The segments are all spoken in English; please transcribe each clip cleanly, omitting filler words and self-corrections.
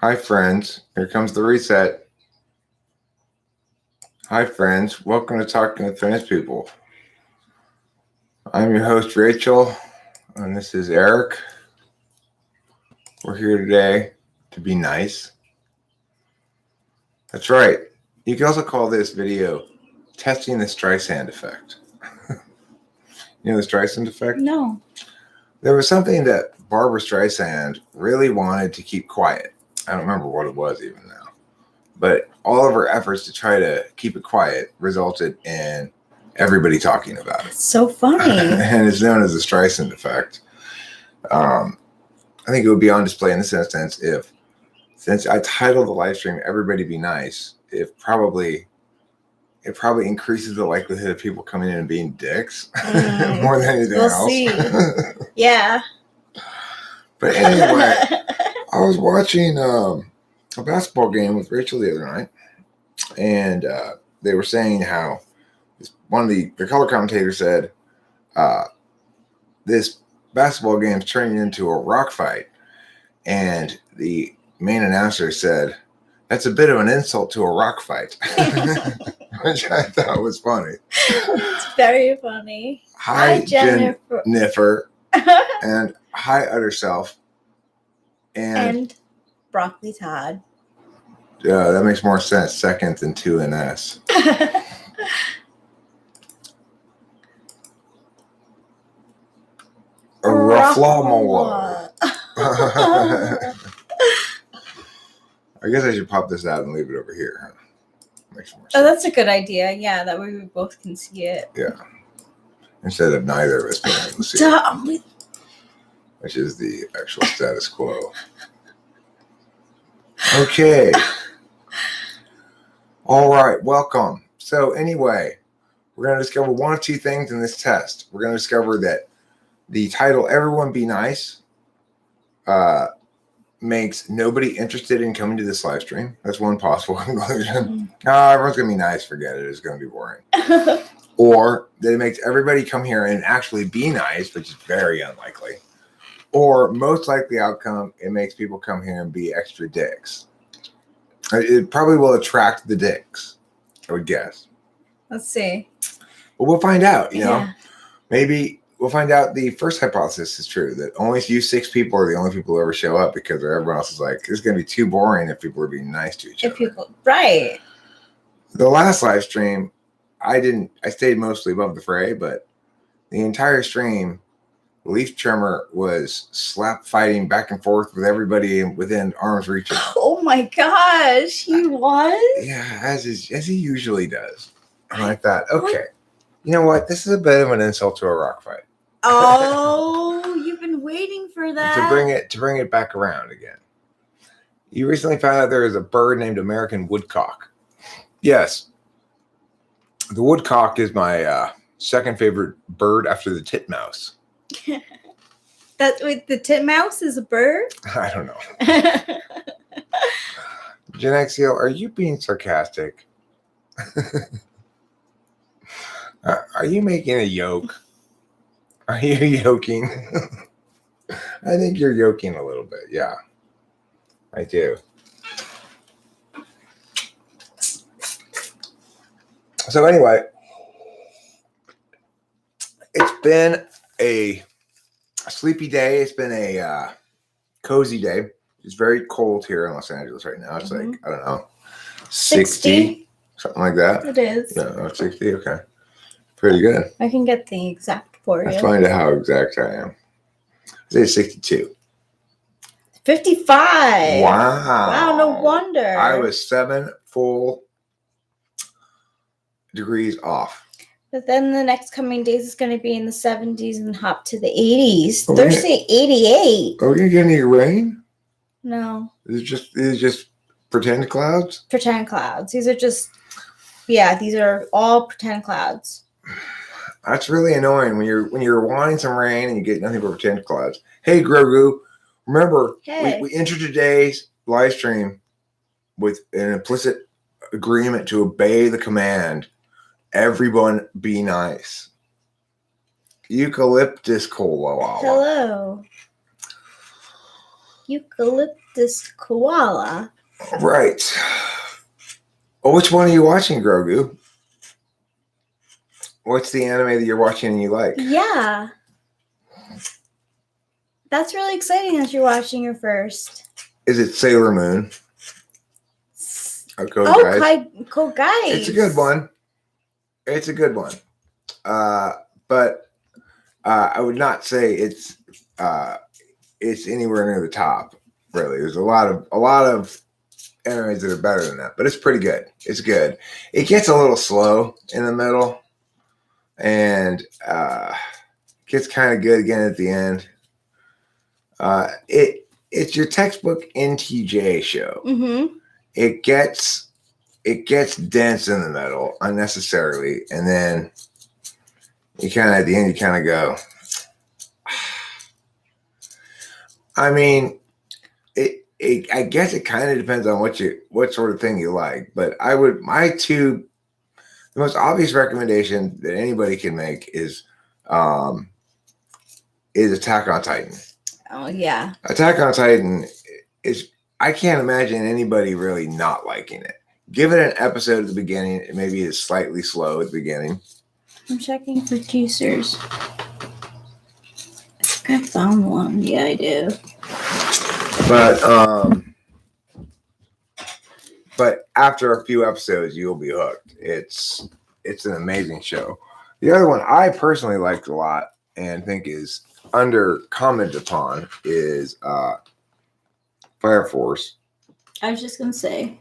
Hi, friends. Here comes the reset. Hi, friends. Welcome to Talking with Finnish People. I'm your host, Rachel, and this is Eric. We're here today to be nice. That's right. You can also call this video Testing the Streisand Effect. You know the Streisand effect? No. There was something that Barbara Streisand really wanted to keep quiet. I don't remember what it was even now. But all of her efforts to try to keep it quiet resulted in everybody talking about it. That's so funny. And it's known as the Streisand effect. I think it would be on display in this instance since I titled the live stream "Everybody Be Nice," it probably increases the likelihood of people coming in and being dicks more than anything else. We'll see. Yeah. But anyway, I was watching a basketball game with Rachel the other night, and they were saying how one of the color commentators said this basketball game is turning into a rock fight, and the main announcer said that's a bit of an insult to a rock fight, which I thought was funny. It's very funny. Hi, Jennifer. And hi, Utter Self. And Broccoli Todd. That makes more sense. Second than 2 and S. A Rufflamola. I guess I should pop this out and leave it over here. Huh? Makes more sense. Oh, that's a good idea. Yeah, that way we both can see it. Yeah. Instead of neither of us being able to see it. Which is the actual status quo. Okay. All right. Welcome. So anyway, we're going to discover one of two things in this test. We're going to discover that the title, Everyone Be Nice, makes nobody interested in coming to this live stream. That's one possible conclusion. Everyone's going to be nice. Forget it. It's going to be boring. Or that it makes everybody come here and actually be nice, which is very unlikely. Or most likely outcome, it makes people come here and be extra dicks. It probably will attract the dicks, I would guess. Let's see. But we'll find out, you know. Maybe we'll find out the first hypothesis is true, that only you 6 people are the only people who ever show up because everyone else is like, it's going to be too boring if people are being nice to each other. Right. The last live stream, I stayed mostly above the fray, but the entire stream, Leaf Trimmer was slap fighting back and forth with everybody within arm's reach. Oh my gosh, he was? Yeah, as he usually does. And I thought, okay, you know what? This is a bit of an insult to a rock fight. Oh, you've been waiting for that. to bring it back around again. You recently found out there is a bird named American woodcock. Yes. The woodcock is my second favorite bird after the titmouse. The titmouse is a bird? I don't know. Genexiel, are you being sarcastic? Are you making a yoke? Are you yoking? I think you're yoking a little bit. Yeah, I do. So anyway, it's been a sleepy day. It's been a cozy day. It's very cold here in Los Angeles right now. It's like, I don't know, 60, something like that. It is. No, 60. Okay. Pretty good. I can get the exact for you. Let's find out how exact I am. I say 62. 55. Wow. Wow, no wonder. I was 7 full degrees off. But then the next coming days is going to be in the 70s and hop to the 80s. Thursday, 88. Are we going to get any rain? No. Is it just pretend clouds? Pretend clouds. These are all pretend clouds. That's really annoying when you're wanting some rain and you get nothing but pretend clouds. Hey, Grogu, remember, we entered today's live stream with an implicit agreement to obey the command, everyone be nice. Eucalyptus cola. Hello. eucalyptus koala. Right. Well, which one are you watching, Grogu? What's the anime that you're watching and you like? Yeah. That's really exciting that you're watching her first. Is it Sailor Moon? Code Guys. It's a good one. It's a good one. But I would not say it's anywhere near the top. Really, there's a lot of animes that are better than that, but it's pretty good. It's good. It gets a little slow in the middle, and gets kind of good again at the end. It's your textbook NTJ show. Mm-hmm. It gets dense in the middle unnecessarily, and then you kind of at the end you kind of go. I mean, I guess it kind of depends on what sort of thing you like, but the most obvious recommendation that anybody can make is Attack on Titan. Oh yeah. Attack on Titan I can't imagine anybody really not liking it. Give it an episode at the beginning. It maybe is slightly slow at the beginning. I'm checking for teasers. I think I found one. Yeah, I do. But after a few episodes, you'll be hooked. It's an amazing show. The other one I personally liked a lot and think is under commented upon is Fire Force. I was just gonna say.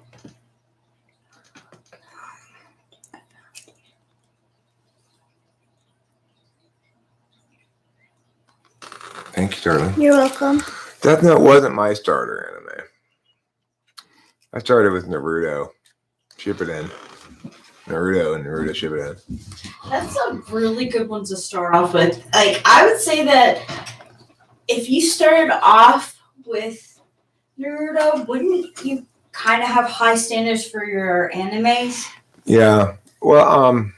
Thank you, darling. You're welcome. Death Note wasn't my starter anime. I started with Naruto. Shippuden. Naruto and Naruto Shippuden. That's a really good one to start off with. Like, I would say that if you started off with Naruto, wouldn't you kind of have high standards for your animes? Yeah. Well,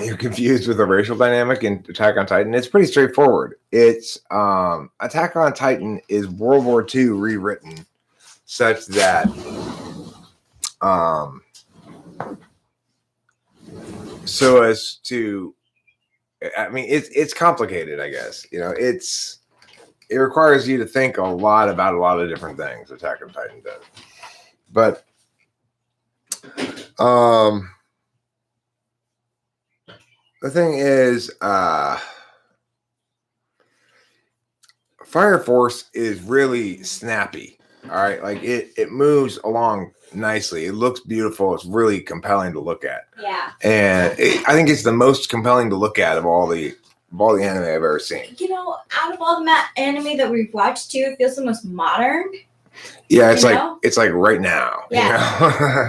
you're confused with the racial dynamic in Attack on Titan. It's pretty straightforward. It's Attack on Titan is World War II rewritten such that so as to, I mean, it's complicated, I guess. You know, it requires you to think a lot about a lot of different things. Attack on Titan does, but the thing is, Fire Force is really snappy. All right, like it moves along nicely. It looks beautiful. It's really compelling to look at. Yeah. And I think it's the most compelling to look at of all the anime I've ever seen. You know, out of all the anime that we've watched too, it feels the most modern. Yeah, it's like right now. Yeah. You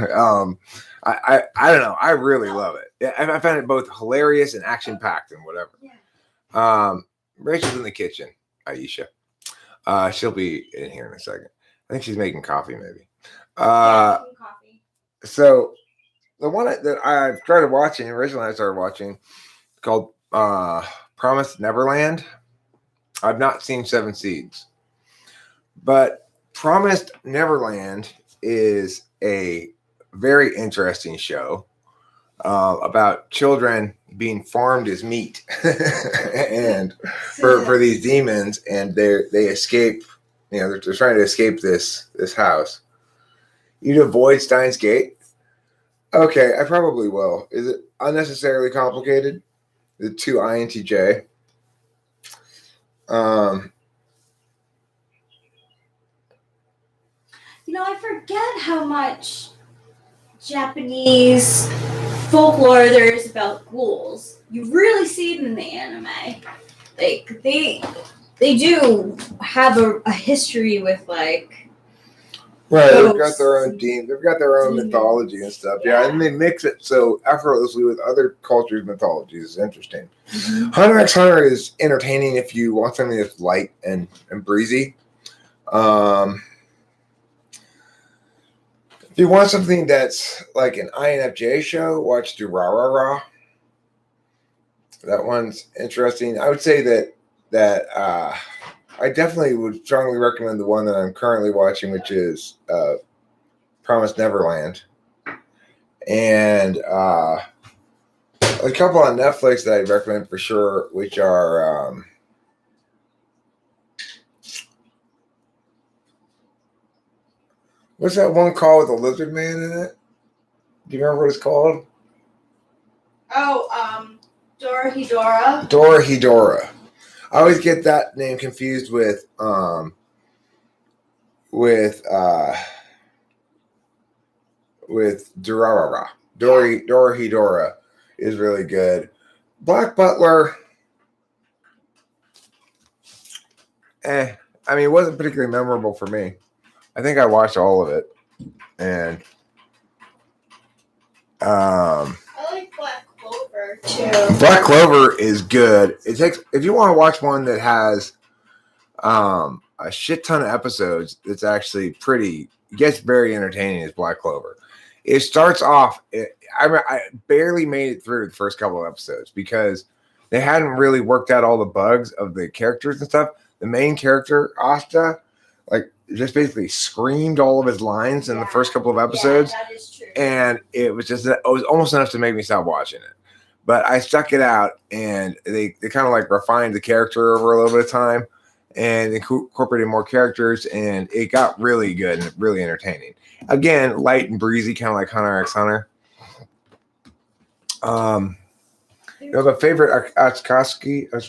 know? I don't know. I really love it. I find it both hilarious and action packed and whatever. Yeah. Rachel's in the kitchen. Aisha. She'll be in here in a second. I think she's making coffee, maybe. Coffee. So the one that I started watching originally, I started watching called Promised Neverland. I've not seen Seven Seeds, but Promised Neverland is a very interesting show about children being farmed as meat and for these demons, and they escape. You know, they're trying to escape this house. You'd avoid Steins Gate? Okay, I probably will. Is it unnecessarily complicated? The two INTJ. You know, I forget how much Japanese folklore there is about ghouls. You really see it in the anime. Like they do have a history with like. Right, they've got their own team. They've got their own mythology and stuff. Yeah, and they mix it so effortlessly with other cultures' mythologies. It's interesting. Mm-hmm. Hunter x Hunter is entertaining if you want something that's light and breezy. If you want something that's like an INFJ show, watch Durarara. That one's interesting. I would say that I definitely would strongly recommend the one that I'm currently watching, which is Promised Neverland, and a couple on Netflix that I'd recommend for sure, which are what's that one called with the lizard man in it? Do you remember what it's called? Oh, Dora. Dora Hedora. I always get that name confused with Durarara. Dora Hedora is really good. Black Butler, I mean, it wasn't particularly memorable for me. I think I watched all of it, and I like Black Clover too. Black Clover is good. It takes if you want to watch one that has a shit ton of episodes. It's actually gets very entertaining. Is Black Clover. It starts off. I barely made it through the first couple of episodes because they hadn't really worked out all the bugs of the characters and stuff. The main character, Asta, like just basically screamed all of his lines in the first couple of episodes. Yeah, that is true. And it was almost enough to make me stop watching it. But I stuck it out, and they kind of like refined the character over a little bit of time and incorporated more characters, and it got really good and really entertaining. Again, light and breezy, kind of like Hunter x Hunter. You have a favorite Atsukoski? I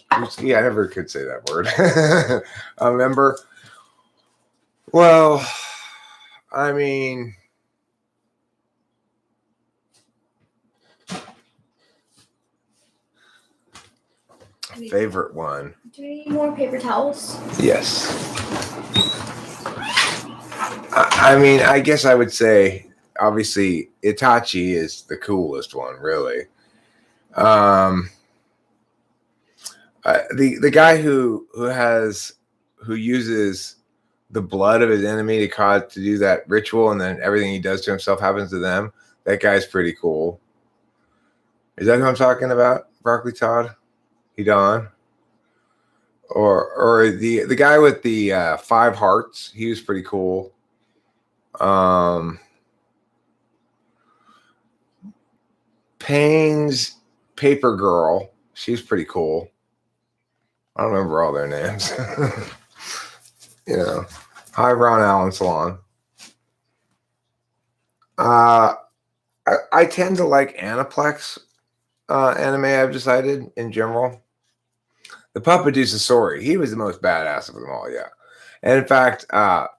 never could say that word. A member? Well, I mean, favorite one. Do we need more paper towels? Yes. I mean, I guess I would say, obviously, Itachi is the coolest one, really. The guy who uses the blood of his enemy to do that ritual, and then everything he does to himself happens to them. That guy's pretty cool. Is that who I'm talking about? Broccoli Todd? Hedon? Or the guy with the 5 hearts? He was pretty cool. Payne's Paper Girl. She's pretty cool. I don't remember all their names. You know, hi, Ron Allen Salon. I tend to like Aniplex anime, I've decided, in general. The Puppet Sasori, he was the most badass of them all, yeah. And in fact, that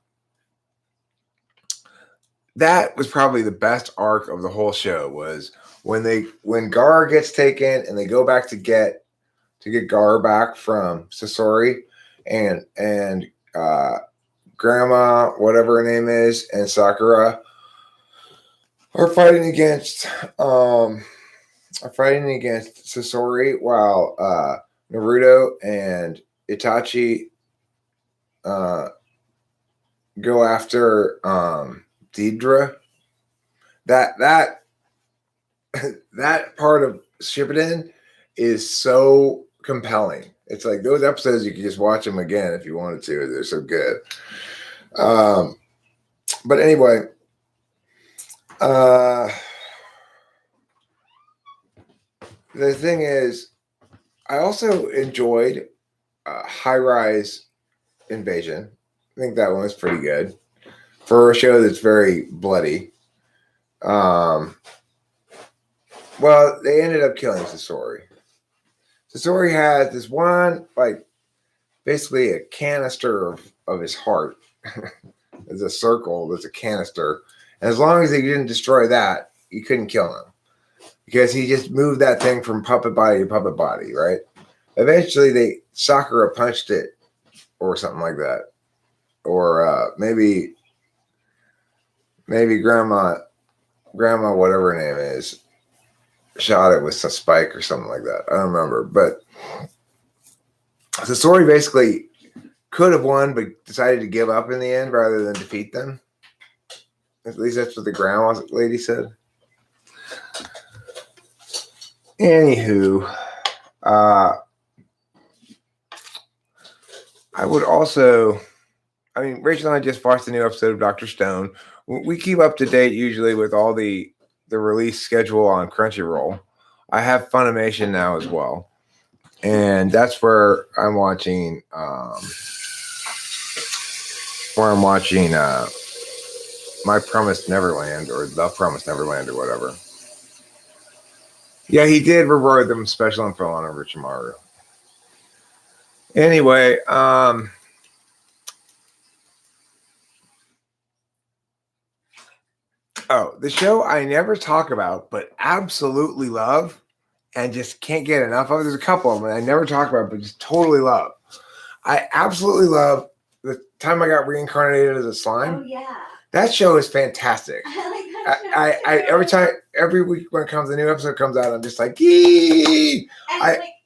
was probably the best arc of the whole show, was when Gar gets taken and they go back to get Gar back from Sasori, and Grandma, whatever her name is, and Sakura are fighting against Sasori, while Naruto and Itachi go after Deidre. That part of Shippuden is so compelling. It's like those episodes, you can just watch them again if you wanted to. They're so good. But anyway, the thing is, I also enjoyed High Rise Invasion. I think that one was pretty good for a show that's very bloody. Well, they ended up killing Sasori. Sasori has this one, like, basically a canister of his heart. There's a circle, there's a canister. And as long as they didn't destroy that, you couldn't kill him. Because he just moved that thing from puppet body to puppet body, right? Eventually, Sakura punched it, or something like that. Or maybe Grandma, whatever her name is, shot it with some spike or something like that. I don't remember. But Sasori basically could have won, but decided to give up in the end rather than defeat them. At least that's what the grandma lady said. Anywho, I would also, I mean, Rachel and I just watched the new episode of Dr. Stone. We keep up to date usually with all the release schedule on Crunchyroll. I have Funimation now as well. And that's where I'm watching My Promised Neverland or The Promised Neverland or whatever. Yeah, he did reward them special info on Orochimaru. Anyway, the show I never talk about, but absolutely love and just can't get enough of. There's a couple of them I never talk about, but just totally love. I absolutely love the time I got reincarnated as a slime. Oh yeah. That show is fantastic. I like that I every week when it comes, a new episode comes out, I'm just like, yee!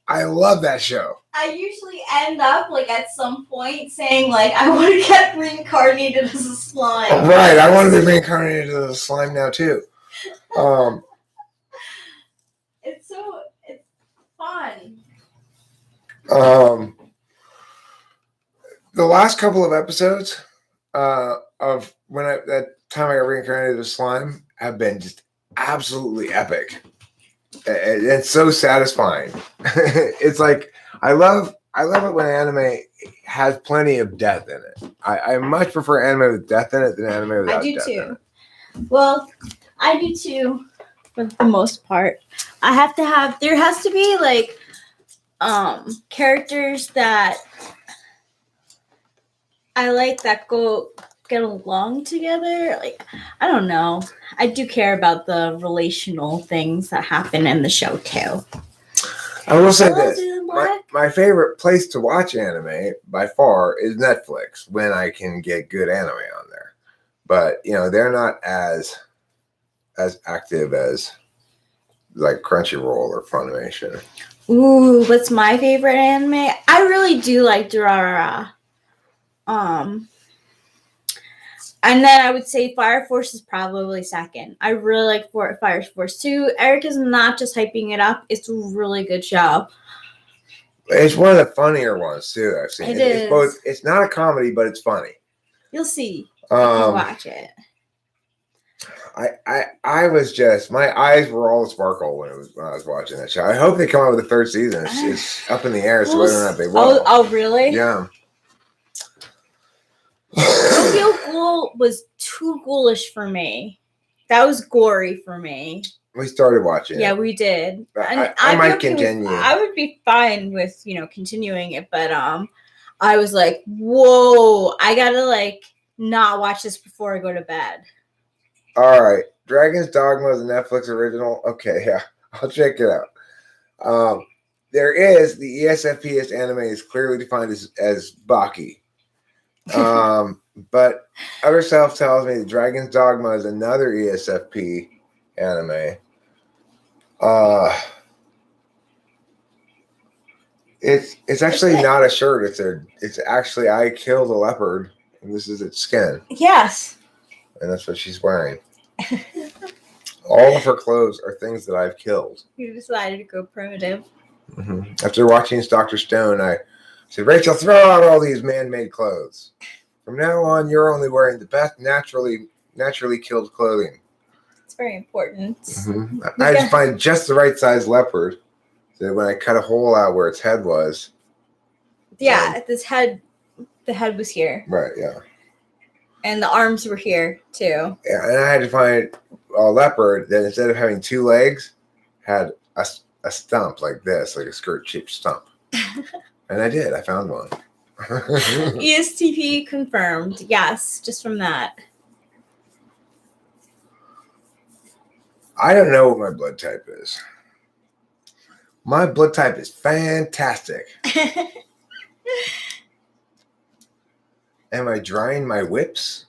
I love that show. I usually end up like at some point saying like I want to get reincarnated as a slime. Right, I want to be reincarnated as a slime now too. It's fun. The last couple of episodes of that time I got reincarnated as slime have been just absolutely epic. It's so satisfying. It's like I love it when anime has plenty of death in it. I much prefer anime with death in it than anime without death in it. Well, I do too, for the most part. There has to be like characters that I like that get along together. Like, I don't know. I do care about the relational things that happen in the show too. I will say this. My favorite place to watch anime by far is Netflix when I can get good anime on there. But, they're not as active as like Crunchyroll or Funimation. Ooh, what's my favorite anime? I really do like Durarara. And then I would say Fire Force is probably second. I really like Fire Force too. Eric is not just hyping it up. It's a really good show. It's one of the funnier ones too I've seen. It's both. It's not a comedy, but it's funny. You'll see. If you watch it. I was just, my eyes were all sparkle when I was watching that show. I hope they come out with a third season. It's up in the air, so whether or not they will. Oh, really? Yeah. Tokyo Ghoul was too ghoulish for me. That was gory for me. We started watching Yeah, it. we did. I might continue. I would be fine with, continuing it, but I was like, whoa, I gotta not watch this before I go to bed. All right. Dragon's Dogma is a Netflix original. Okay, yeah. I'll check it out. There is the ESFP anime is clearly defined as Baki. But other self tells me that Dragon's Dogma is another ESFP anime. It's actually not a shirt. It's actually I killed a leopard and this is its skin. Yes. And that's what she's wearing. All of her clothes are things that I've killed. You decided to go primitive. Mm-hmm. After watching Dr. Stone, I said, Rachel, throw out all these man-made clothes. From now on, you're only wearing the best naturally killed clothing. It's very important. Mm-hmm. I had to find just the right size leopard. So when I cut a hole out where its head was. Yeah, the head was here. Right, yeah. And the arms were here, too. Yeah, and I had to find a leopard that instead of having two legs, had a stump like this, like a skirt-shaped stump. And I did. I found one. ESTP confirmed. Yes, just from that. I don't know what my blood type is. My blood type is fantastic. Am I drying my whips?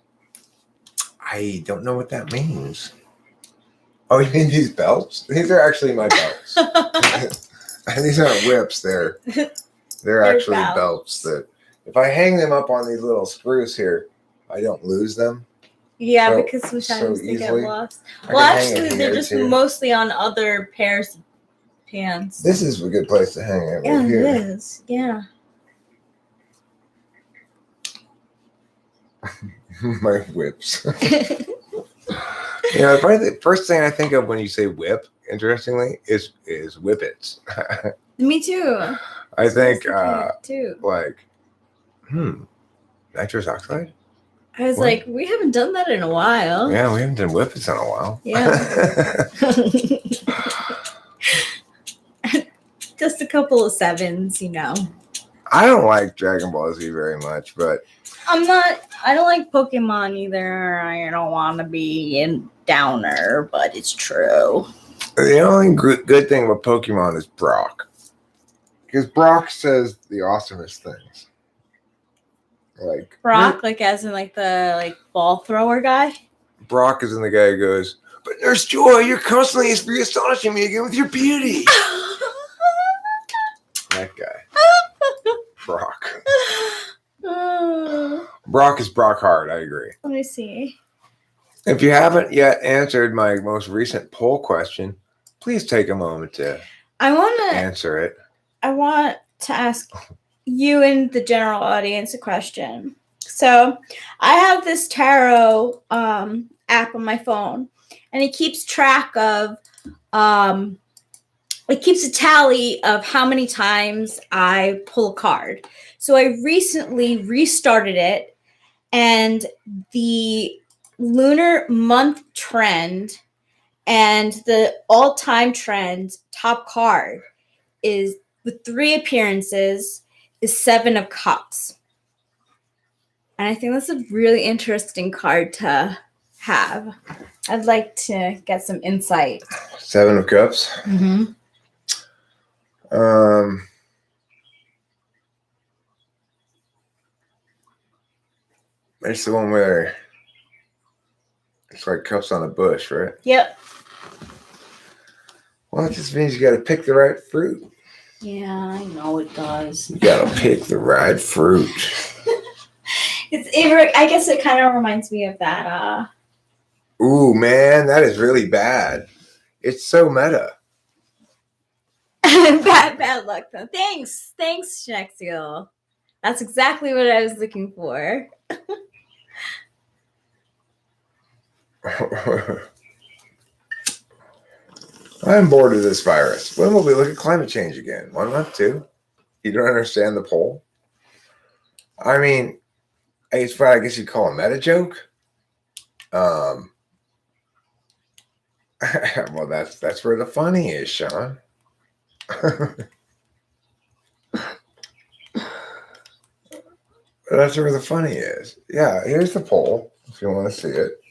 I don't know what that means. Oh, you mean these belts? These are actually my belts. These aren't whips. They're actually belts that if I hang them up on these little screws here, I don't lose them. Yeah, because sometimes they get lost. Well, actually, they're just mostly on other pairs pants. This is a good place to hang out. Yeah, Right here. it is. Yeah. My whips. Probably the first thing I think of when you say whip, interestingly, is whippets. Me too. I think too. like nitrous oxide. I was What? like, we haven't done that in a while. Yeah, we haven't done whippets in a while. Yeah. Just a couple of 7s. I don't like Dragon Ball Z very much, but I don't like Pokemon either. I don't want to be a downer, but it's true. the only good thing about Pokemon is Brock. Because Brock says the awesomest things. Like Brock, like as in like the ball thrower guy. Brock is in the guy who goes, "But Nurse Joy, you're constantly astonishing me again with your beauty." That guy. Brock. Brock is Brock Hard, I agree. Let me see. If you haven't yet answered my most recent poll question, please take a moment to answer it. I want to ask you and the general audience a question. So I have this tarot app on my phone, and it keeps track of it keeps a tally of how many times I pull a card. So I recently restarted it, and the lunar month trend and the all-time trend top card is, with 3 appearances, is 7 of Cups. And I think that's a really interesting card to have. I'd like to get some insight. 7 of Cups. Mm-hmm. It's the one where it's like cups on a bush, right? Yep. Well, it just means you got to pick the right fruit. Yeah, I know it does. You got to pick the right fruit. I guess it kind of reminds me of that. Ooh, man, that is really bad. It's so meta. bad luck though. Thanks, Shexiel. That's exactly what I was looking for. I'm bored of this virus. When will we look at climate change again? 1 month, 2? You don't understand the poll? I mean, it's what I guess you'd call a meta joke. Well, that's where the funny is, Sean. That's where the funny is. Yeah, here's the poll if you want to see it.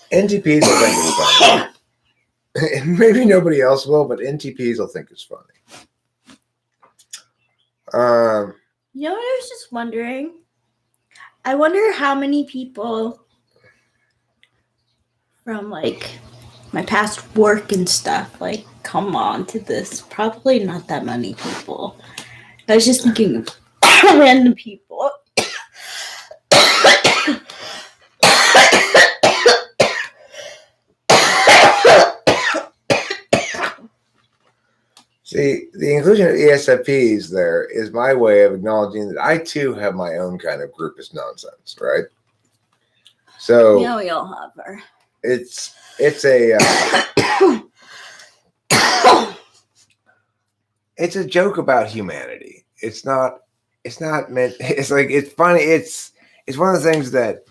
NTPs will think it's funny. Maybe nobody else will, but NTPs will think it's funny. You know what I was just wondering? I wonder how many people from like my past work and stuff come on to this. Probably not that many people. I was just thinking of random people. See, the inclusion of ESFPs there is my way of acknowledging that I too have my own kind of groupist nonsense, right? So Yeah, we all have our. It's a it's a joke about humanity. It's not meant. It's like it's funny. It's one of the things that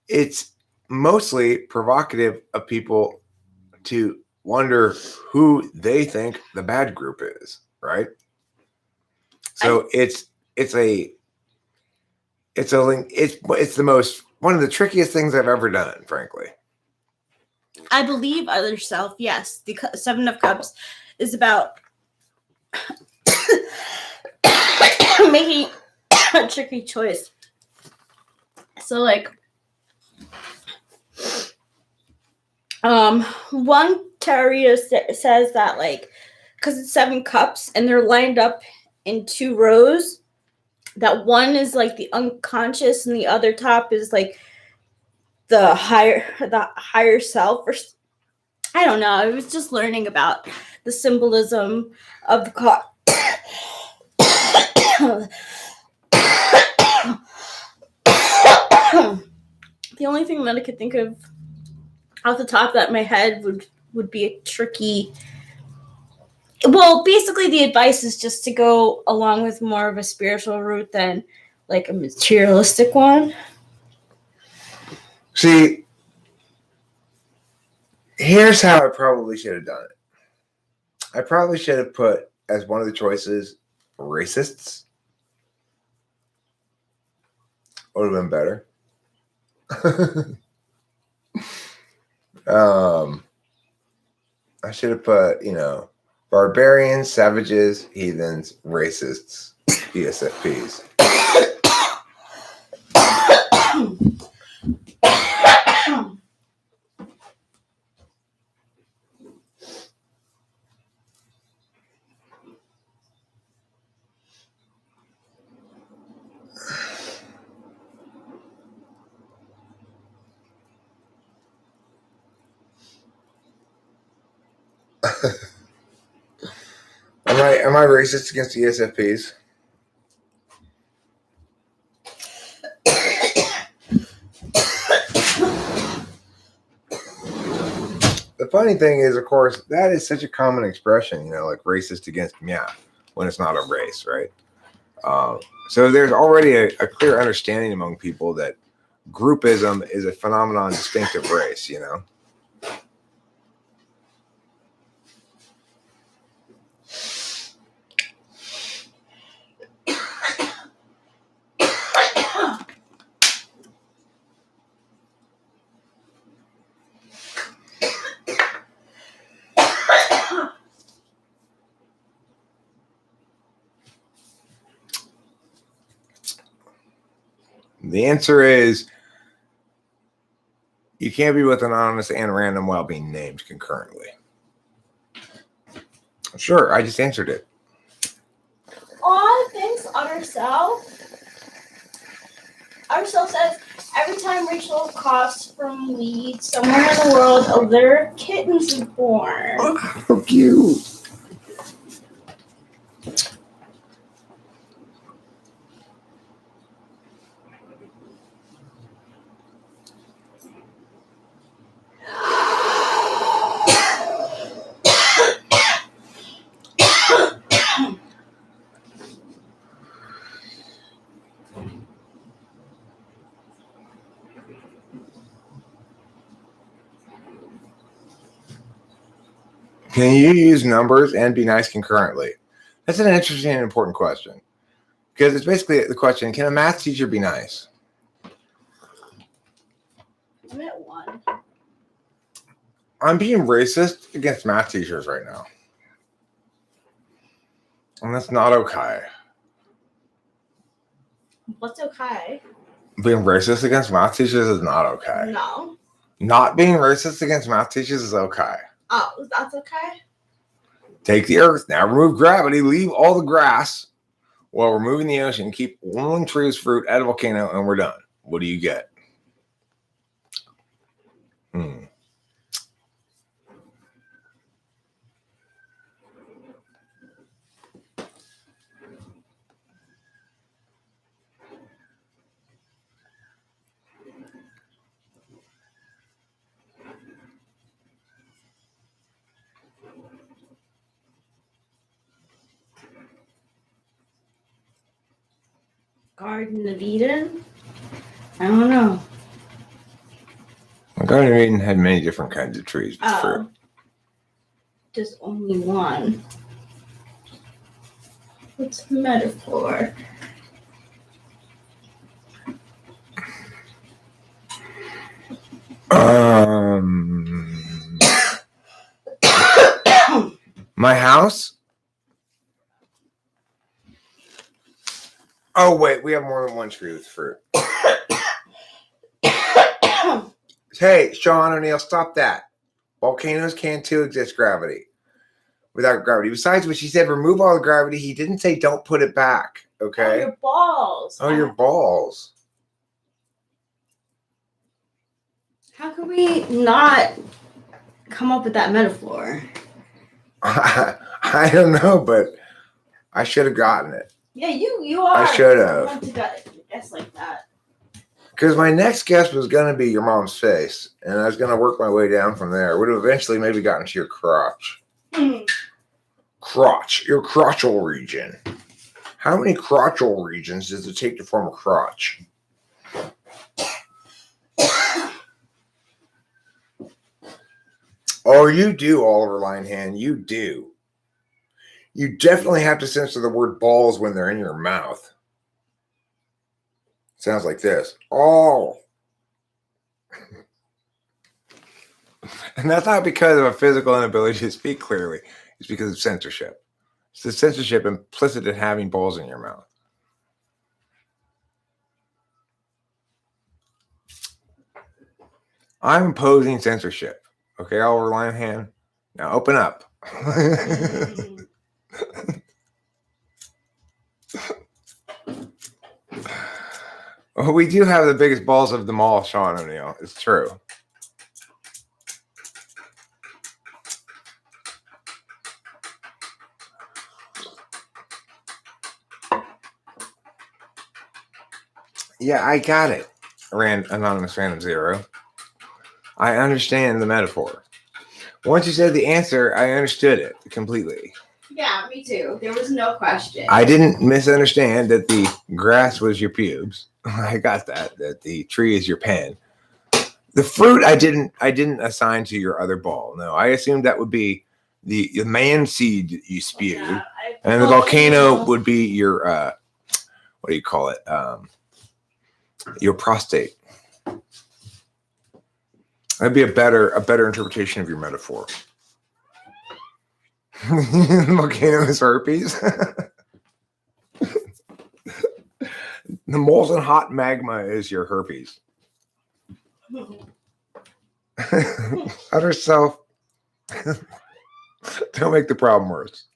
it's mostly provocative of people to wonder who they think the bad group is, right? So it's the most one of the trickiest things I've ever done, frankly. I believe other self, yes. The Seven of Cups is about making a tricky choice. So, like, one tarot says that, like, because it's 7 cups and they're lined up in 2 rows, that one is like the unconscious and the other top is like the higher self, or I don't know. I was just learning about the symbolism of the card. The only thing that I could think of off the top of my head would be a tricky. Well, basically, the advice is just to go along with more of a spiritual route than like a materialistic one. See, here's how I probably should have done it. I probably should have put as one of the choices racists. Would have been better. I should have put, barbarians, savages, heathens, racists, ESFPs. Am I racist against ESFPs? The funny thing is, of course, that is such a common expression, like racist against when it's not a race, right? So there's already a clear understanding among people that groupism is a phenomenon distinct of race, The answer is you can't be with anonymous and random while being named concurrently. Sure, I just answered it. Aw, thanks, Other Self. Other Self says, every time Rachel coughs from weed somewhere in the world, a litter of kittens is born. Oh, so cute. Can you use numbers and be nice concurrently? That's an interesting and important question. Because it's basically the question, can a math teacher be nice? I'm at 1. I'm being racist against math teachers right now. And that's not okay. What's okay? Being racist against math teachers is not okay. No. Not being racist against math teachers is okay. Oh, that's okay? Take the earth, now remove gravity, leave all the grass while removing the ocean, keep one tree as fruit at a volcano, and we're done. What do you get? Garden of Eden? I don't know. Garden of Eden had many different kinds of trees with fruit. Just only one. What's the metaphor? My house? Oh, wait. We have more than one tree with fruit. Hey, Sean O'Neill, stop that. Volcanoes can too exist without gravity. Besides which, he said remove all the gravity. He didn't say don't put it back. Okay. Oh, your balls. Oh, your balls. How could we not come up with that metaphor? I don't know, but I should have gotten it. Yeah, you are. I should have. Want to guess like that. Because my next guess was going to be your mom's face, and I was going to work my way down from there. Would have eventually maybe gotten to your crotch. Crotch, your crotchal region. How many crotchal regions does it take to form a crotch? Oh, you do, Oliver Linehan. You do. You definitely have to censor the word balls when they're in your mouth. Sounds like this. Oh. And that's not because of a physical inability to speak clearly. It's because of censorship. It's the censorship implicit in having balls in your mouth. I'm opposing censorship. Okay, Oliver Linehan. Now open up. Well, we do have the biggest balls of them all, Sean O'Neill. It's true. Yeah, I got it. Anonymous Random Zero. I understand the metaphor. Once you said the answer, I understood it completely. Yeah, me too. There was no question. I didn't misunderstand that the grass was your pubes. I got that the tree is your pen. The fruit I didn't assign to your other ball. No, I assumed that would be the man seed you spewed. Yeah, And the volcano would be your what do you call it? Your prostate. That'd be a better interpretation of your metaphor. Volcano is herpes. The molten hot magma is your herpes. Utter self. Don't make the problem worse.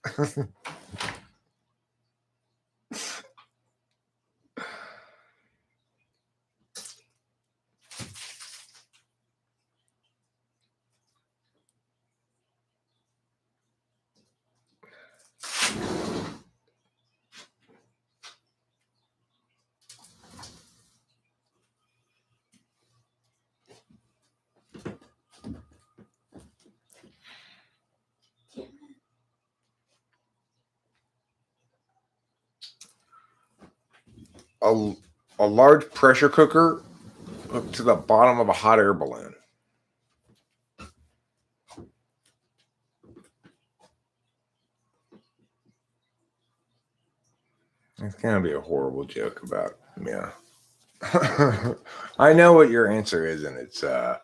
A large pressure cooker hooked to the bottom of a hot air balloon. It's gonna be a horrible joke about I know what your answer is, and it's oh,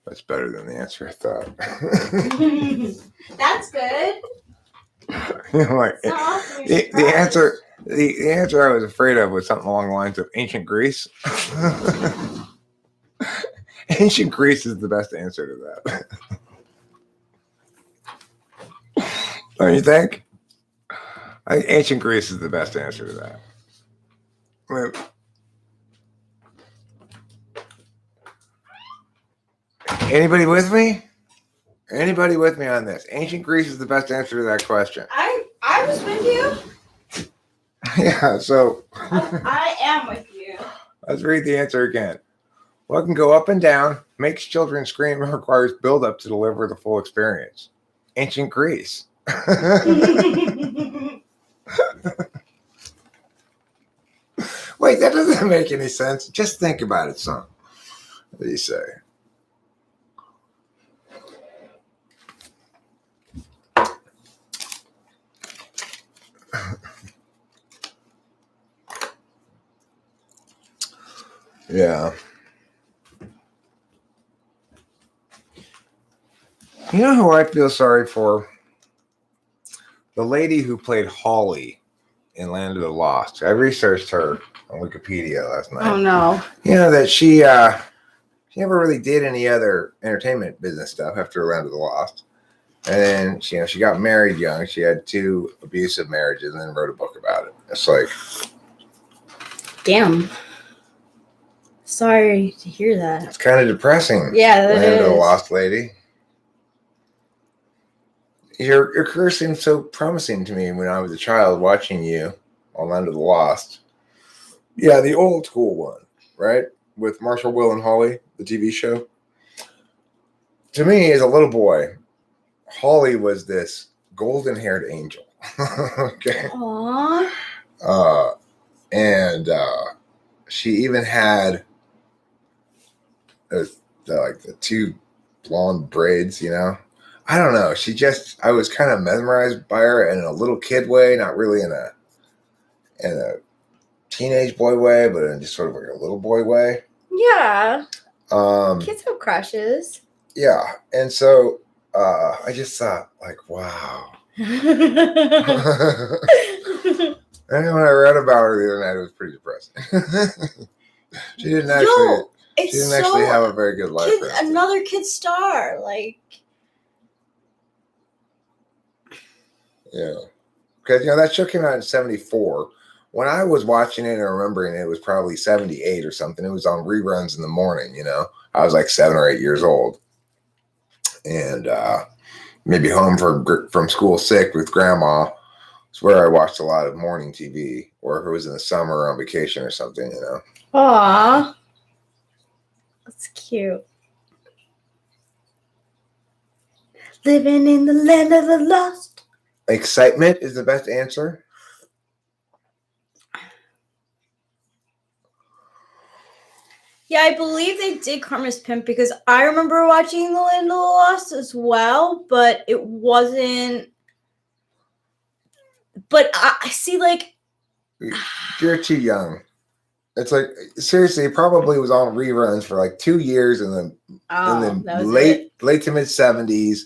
that's better than the answer I thought. That's good. Like the answer I was afraid of was something along the lines of ancient Greece. Ancient Greece is the best answer to that. Don't you think? Ancient Greece is the best answer to that. Anybody with me? Anybody with me on this? Ancient Greece is the best answer to that question. I was with you. Yeah, so I am with you. Let's read the answer again. What can go up and down, makes children scream, and requires buildup to deliver the full experience? Ancient Greece. Wait, that doesn't make any sense. Just think about it, son. What do you say? Yeah. You know who I feel sorry for? The lady who played Holly in Land of the Lost. I researched her on Wikipedia last night. Oh no. You know that she never really did any other entertainment business stuff after Land of the Lost. And then she got married young. She had 2 abusive marriages and then wrote a book about it. It's like, Damn. Sorry to hear that. it's kind of depressing. Yeah, that Land of the is. Lost lady. Your career seemed so promising to me when I was a child watching you on Land of the Lost. Yeah, the old school one, right? With Marshall, Will, and Holly, the TV show. To me, as a little boy, Holly was this golden-haired angel. Okay. Aww. And she even had the 2 blonde braids, you know. I don't know. I was kind of mesmerized by her in a little kid way, not really in a teenage boy way, but in just sort of like a little boy way. Yeah. Kids have crushes. Yeah. And so I just thought, like, wow. And when I read about her the other night, it was pretty depressing. She didn't actually have a very good life. Another kid star, like. Yeah, because that show came out in '74. When I was watching it and remembering it was probably '78 or something. It was on reruns in the morning. I was like 7 or 8 years old, and maybe home from school sick with grandma. It's where I watched a lot of morning TV, or if it was in the summer or on vacation or something. Aww, that's cute. Living in the land of the lost. Excitement is the best answer. Yeah, I believe they did Karma's Pimp because I remember watching The Land of the Lost as well, but it wasn't. But I see, like. You're too young. It's like, seriously, it probably was on reruns for like 2 years in the late to mid 70s.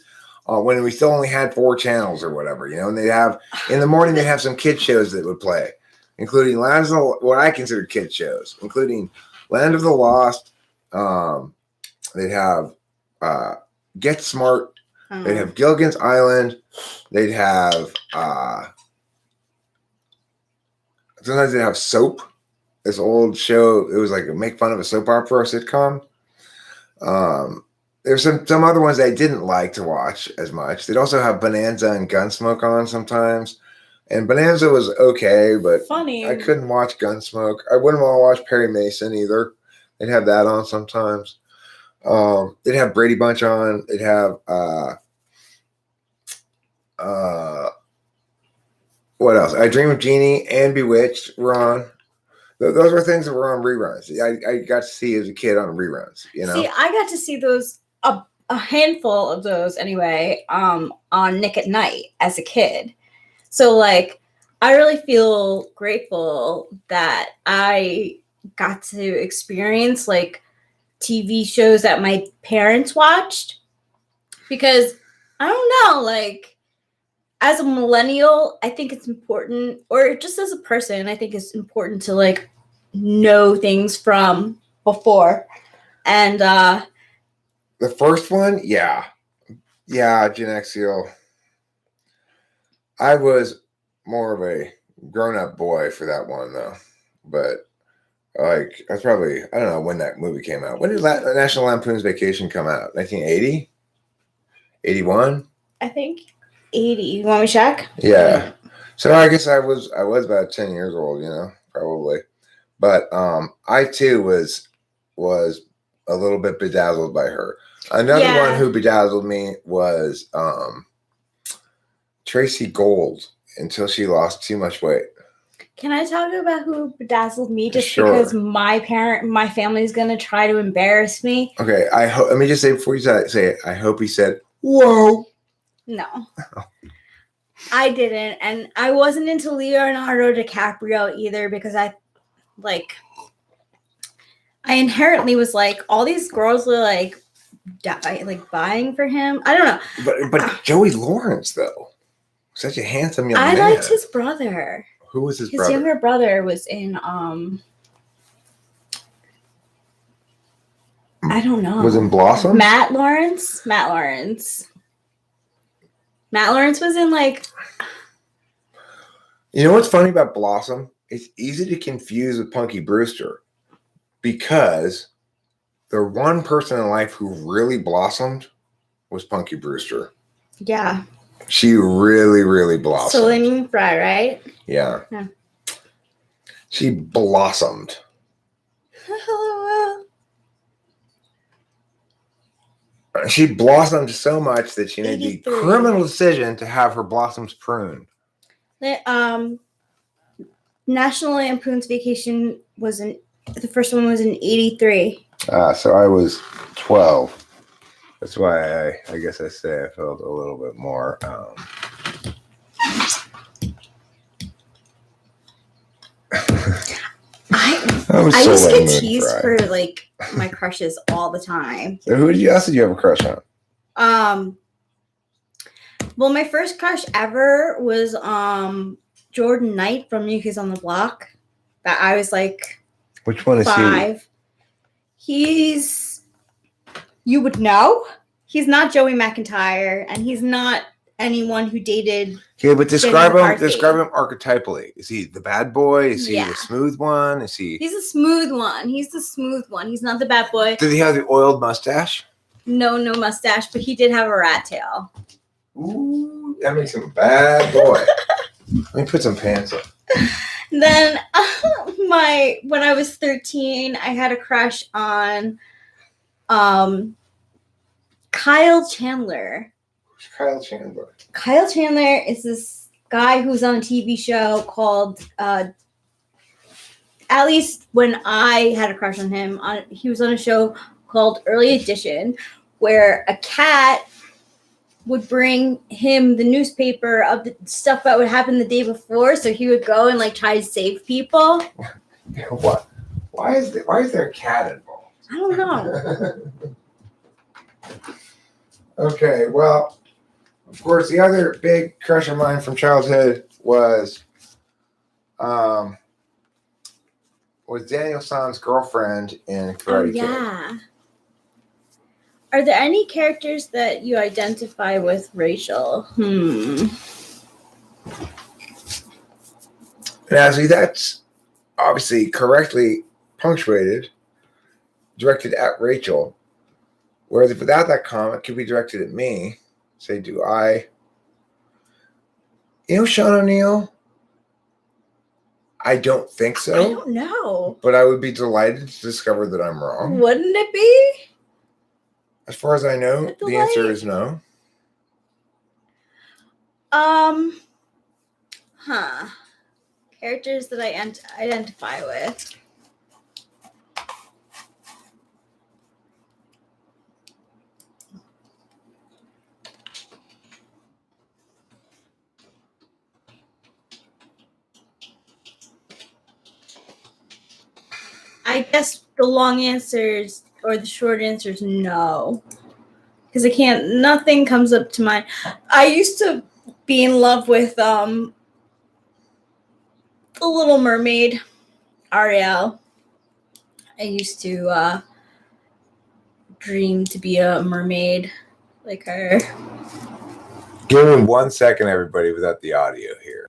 When we still only had 4 channels or whatever, and they'd have in the morning, they'd have some kid shows that would play, including what I consider kid shows, including Land of the Lost. They'd have Get Smart. They'd have Gilligan's Island. They'd have sometimes they'd have Soap. This old show. It was like a make fun of a soap opera or sitcom. There's some other ones I didn't like to watch as much. They'd also have Bonanza and Gunsmoke on sometimes. And Bonanza was okay, but funny. I couldn't watch Gunsmoke. I wouldn't want to watch Perry Mason either. They'd have that on sometimes. They'd have Brady Bunch on. They'd have what else? I Dream of Jeannie and Bewitched were on. Those were things that were on reruns. I got to see as a kid on reruns. See, I got to see those a handful of those anyway. On Nick at Night as a kid. So like, I really feel grateful that I got to experience like TV shows that my parents watched, because I don't know, like as a millennial, I think it's important, or just as a person, I think it's important to like know things from before. And the first one, yeah, Gen Xio. I was more of a grown-up boy for that one though, but like I don't know when that movie came out. When did National Lampoon's Vacation come out? 1980, 81? I think 80. You want me to check? Yeah. So I guess I was about 10 years old, probably. But I too was a little bit bedazzled by her. Another one who bedazzled me was Tracy Gold, until she lost too much weight. Can I talk about who bedazzled me? Just because my family is gonna try to embarrass me. Okay, let me just say before you say it, I hope he said, "Whoa." No, I didn't, and I wasn't into Leonardo DiCaprio either, because I inherently was like, all these girls were like, buying for him. I don't know. But Joey Lawrence though, such a handsome young I man. liked his brother. Who was his His brother? younger brother was in I don't know. Was in Blossom? Matt Lawrence. Matt Lawrence was in like. You know what's funny about Blossom? It's easy to confuse with Punky Brewster because the one person in life who really blossomed was Punky Brewster. Yeah. She really, really blossomed. Celine Fry, right? Yeah. Yeah. She blossomed. She blossomed so much that she made the 83. criminal decision to have her blossoms pruned. National Lampoon's Vacation the first one was in 83. So I was 12. That's why I guess I say I felt a little bit more. I used to get teased for like my crushes all the time. So who else did you have a crush on? Well, my first crush ever was Jordan Knight from New Kids on the Block. That I was like, which one is 5. You would know. He's not Joey McIntyre, and he's not anyone who dated. Okay, but describe him archetypally. Is he the bad boy? Is he the smooth one? Is he? He's a smooth one. He's the smooth one. He's not the bad boy. Did he have the oiled mustache? No mustache, but he did have a rat tail. Ooh, that makes him a bad boy. Let me put some pants on. Then when I was 13, I had a crush on Kyle Chandler. Who's Kyle Chandler? Kyle Chandler is this guy who's on a TV show called at least when I had a crush on him, he was on a show called Early Edition, where a cat would bring him the newspaper of the stuff that would happen the day before, so he would go and like try to save people. What? Why is there a cat involved? I don't know. Okay, well, of course, the other big crush of mine from childhood was Daniel San's girlfriend in Karate Kid. Yeah. Are there any characters that you identify with, Rachel? Now, see, that's obviously correctly punctuated, directed at Rachel. Whereas if without that comment, it could be directed at me. Say, do I? You know Sean O'Neill? I don't think so. I don't know. But I would be delighted to discover that I'm wrong. Wouldn't it be? As far as I know, the answer is no. Characters that I identify with. I guess the long answers or the short answer is no. Because nothing comes up to mind. I used to be in love with The Little Mermaid, Ariel. I used to dream to be a mermaid like her. Give me 1 second, everybody, without the audio here.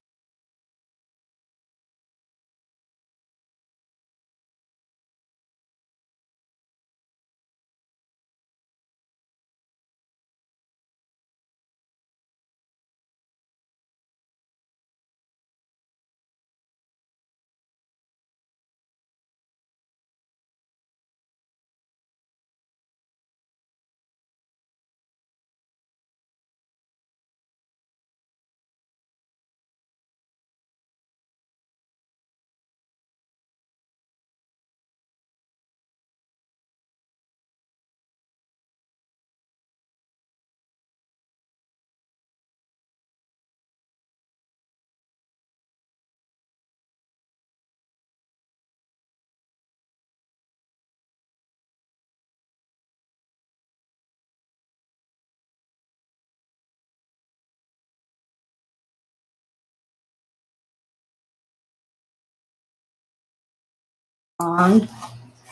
song.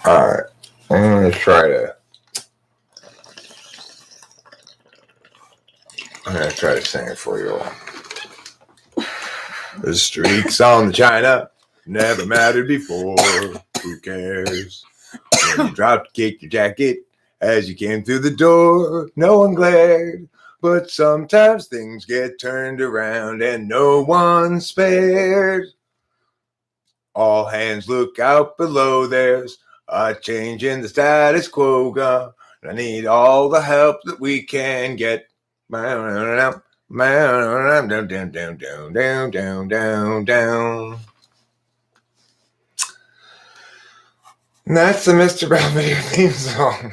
All right. I'm going to try to sing it for you all. The streaks on the china never mattered before. Who cares? When you dropped kick your jacket as you came through the door, no one glared. But sometimes things get turned around and no one's spared. All hands look out below. There's a change in the status quo. I need all the help that we can get. Down, down, down, down, down, down, down, down. And that's the Mr. Brown Video theme song.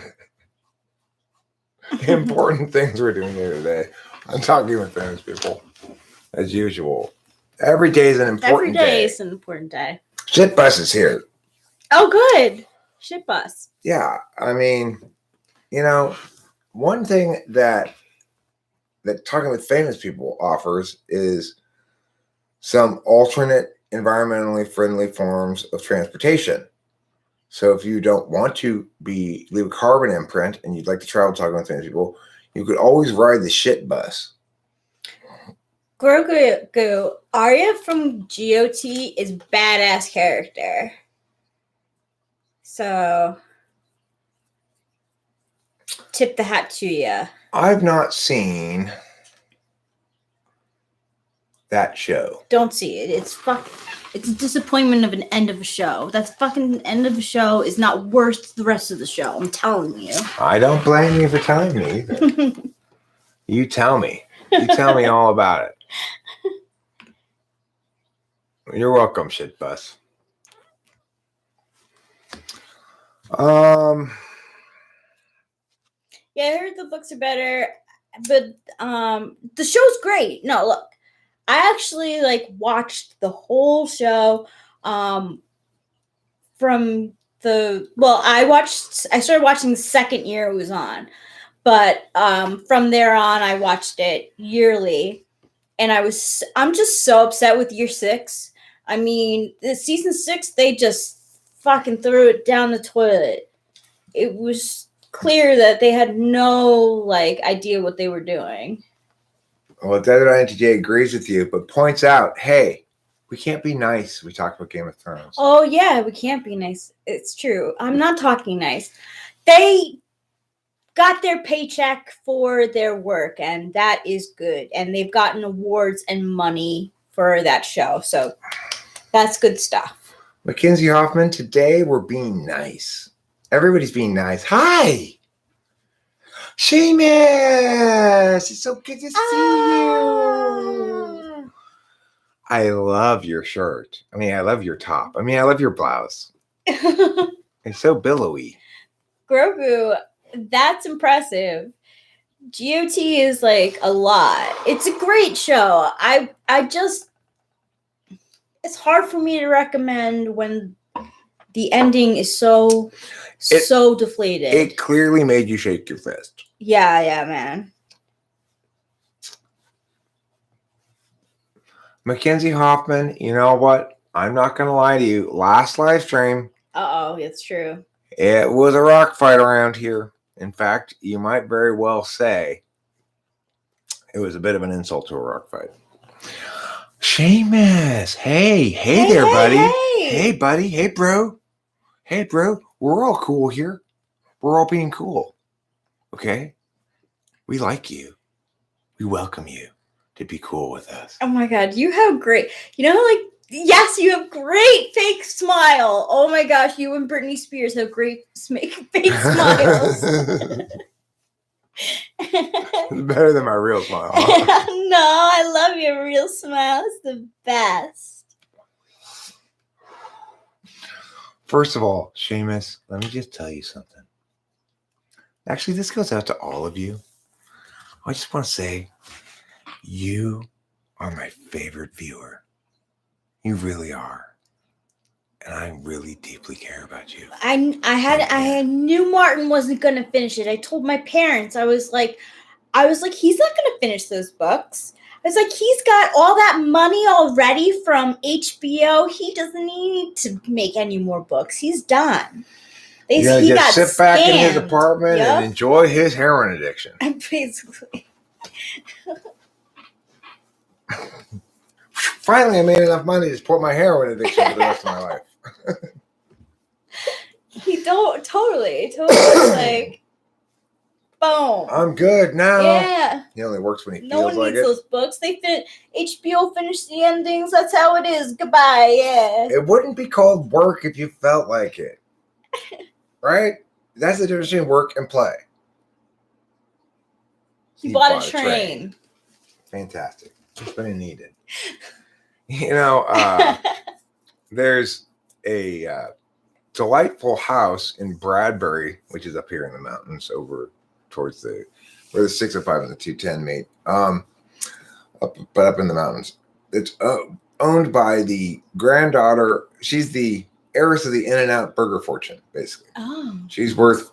Important things we're doing here today. I'm talking with famous people, as usual. Every day is an important day. Every day is an important day. Shit Bus is here. Oh, good. Shit bus. Yeah, I mean, you know, one thing that talking with famous people offers is some alternate environmentally friendly forms of transportation. So if you don't want to leave a carbon imprint and you'd like to travel talking with famous people, you could always ride the shit bus. Grogu, Arya from GOT is badass character. So, tip the hat to you. I've not seen that show. Don't see it. It's a disappointment of an end of a show. That fucking end of a show is not worth the rest of the show. I'm telling you. I don't blame you for telling me either. You tell me. You tell me all about it. You're welcome, shit bus. Yeah, I heard the books are better, but the show's great. No, look, I actually watched the whole show I started watching the second year it was on, but from there on I watched it yearly, and I'm just so upset with year 6. I mean, the season 6 they just fucking threw it down the toilet. It was clear that they had no idea what they were doing. Well, the other INTJ agrees with you, but points out, hey, we can't be nice. We talk about Game of Thrones. Oh yeah, we can't be nice. It's true. I'm not talking nice. They got their paycheck for their work, and that is good. And they've gotten awards and money for that show, so that's good stuff. Mackenzie Hoffman, today we're being nice. Everybody's being nice. Hi! Seamus! It's so good to see you. I love your shirt. I mean, I love your top. I mean, I love your blouse. It's so billowy. Grogu, that's impressive. GOT is a lot. It's a great show. It's hard for me to recommend when the ending is so deflated. It clearly made you shake your fist. Yeah, man. Mackenzie Hoffman, you know what? I'm not going to lie to you. Last live stream. Uh-oh, it's true. It was a rock fight around here. In fact, you might very well say it was a bit of an insult to a rock fight. Seamus, hey there, buddy. Hey, buddy. Hey, bro. We're all cool here. We're all being cool. Okay? We like you. We welcome you to be cool with us. Oh my God, you have great, yes, you have great fake smile. Oh my gosh, you and Britney Spears have great fake smiles. Better than my real smile. No, I love your real smile. It's the best. First of all, Seamus, let me just tell you something. Actually, this goes out to all of you. I just want to say, you are my favorite viewer. You really are. And I really deeply care about you. I knew Martin wasn't gonna finish it. I told my parents, I was like, he's not gonna finish those books. It's like he's got all that money already from HBO. He doesn't need to make any more books. He's done. He's gonna He just got sit back in his scammed. apartment Yep. and enjoy his heroin addiction. Basically. Finally, I made enough money to support my heroin addiction for the rest of my life. He don't totally like boom. I'm good now. Yeah. He only works when he No feels one like needs it. those books. HBO finished the endings. That's how it is. Goodbye. Yeah. It wouldn't be called work if you felt like it. Right? That's the difference between work and play. He bought a train. Fantastic. That's what I needed. There's a delightful house in Bradbury, which is up here in the mountains over towards where the 605 and the 210 meet. Up in the mountains. It's owned by the granddaughter. She's the heiress of the In-N-Out burger fortune, basically. Oh. She's worth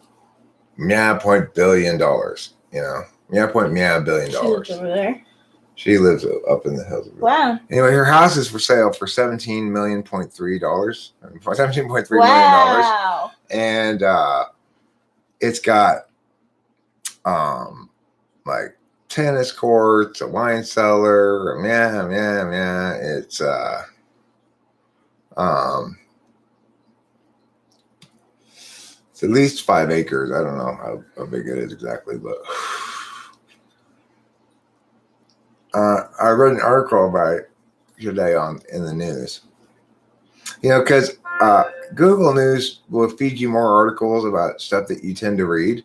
$1 billion. $1 billion. She lives over there. She lives up in the hills. Wow. Anyway, her house is for sale for $17.3 million. Wow. And it's got like tennis courts, a wine cellar, It's it's at least 5 acres. I don't know how big it is exactly, but I read an article about it today in the news. Because Google News will feed you more articles about stuff that you tend to read.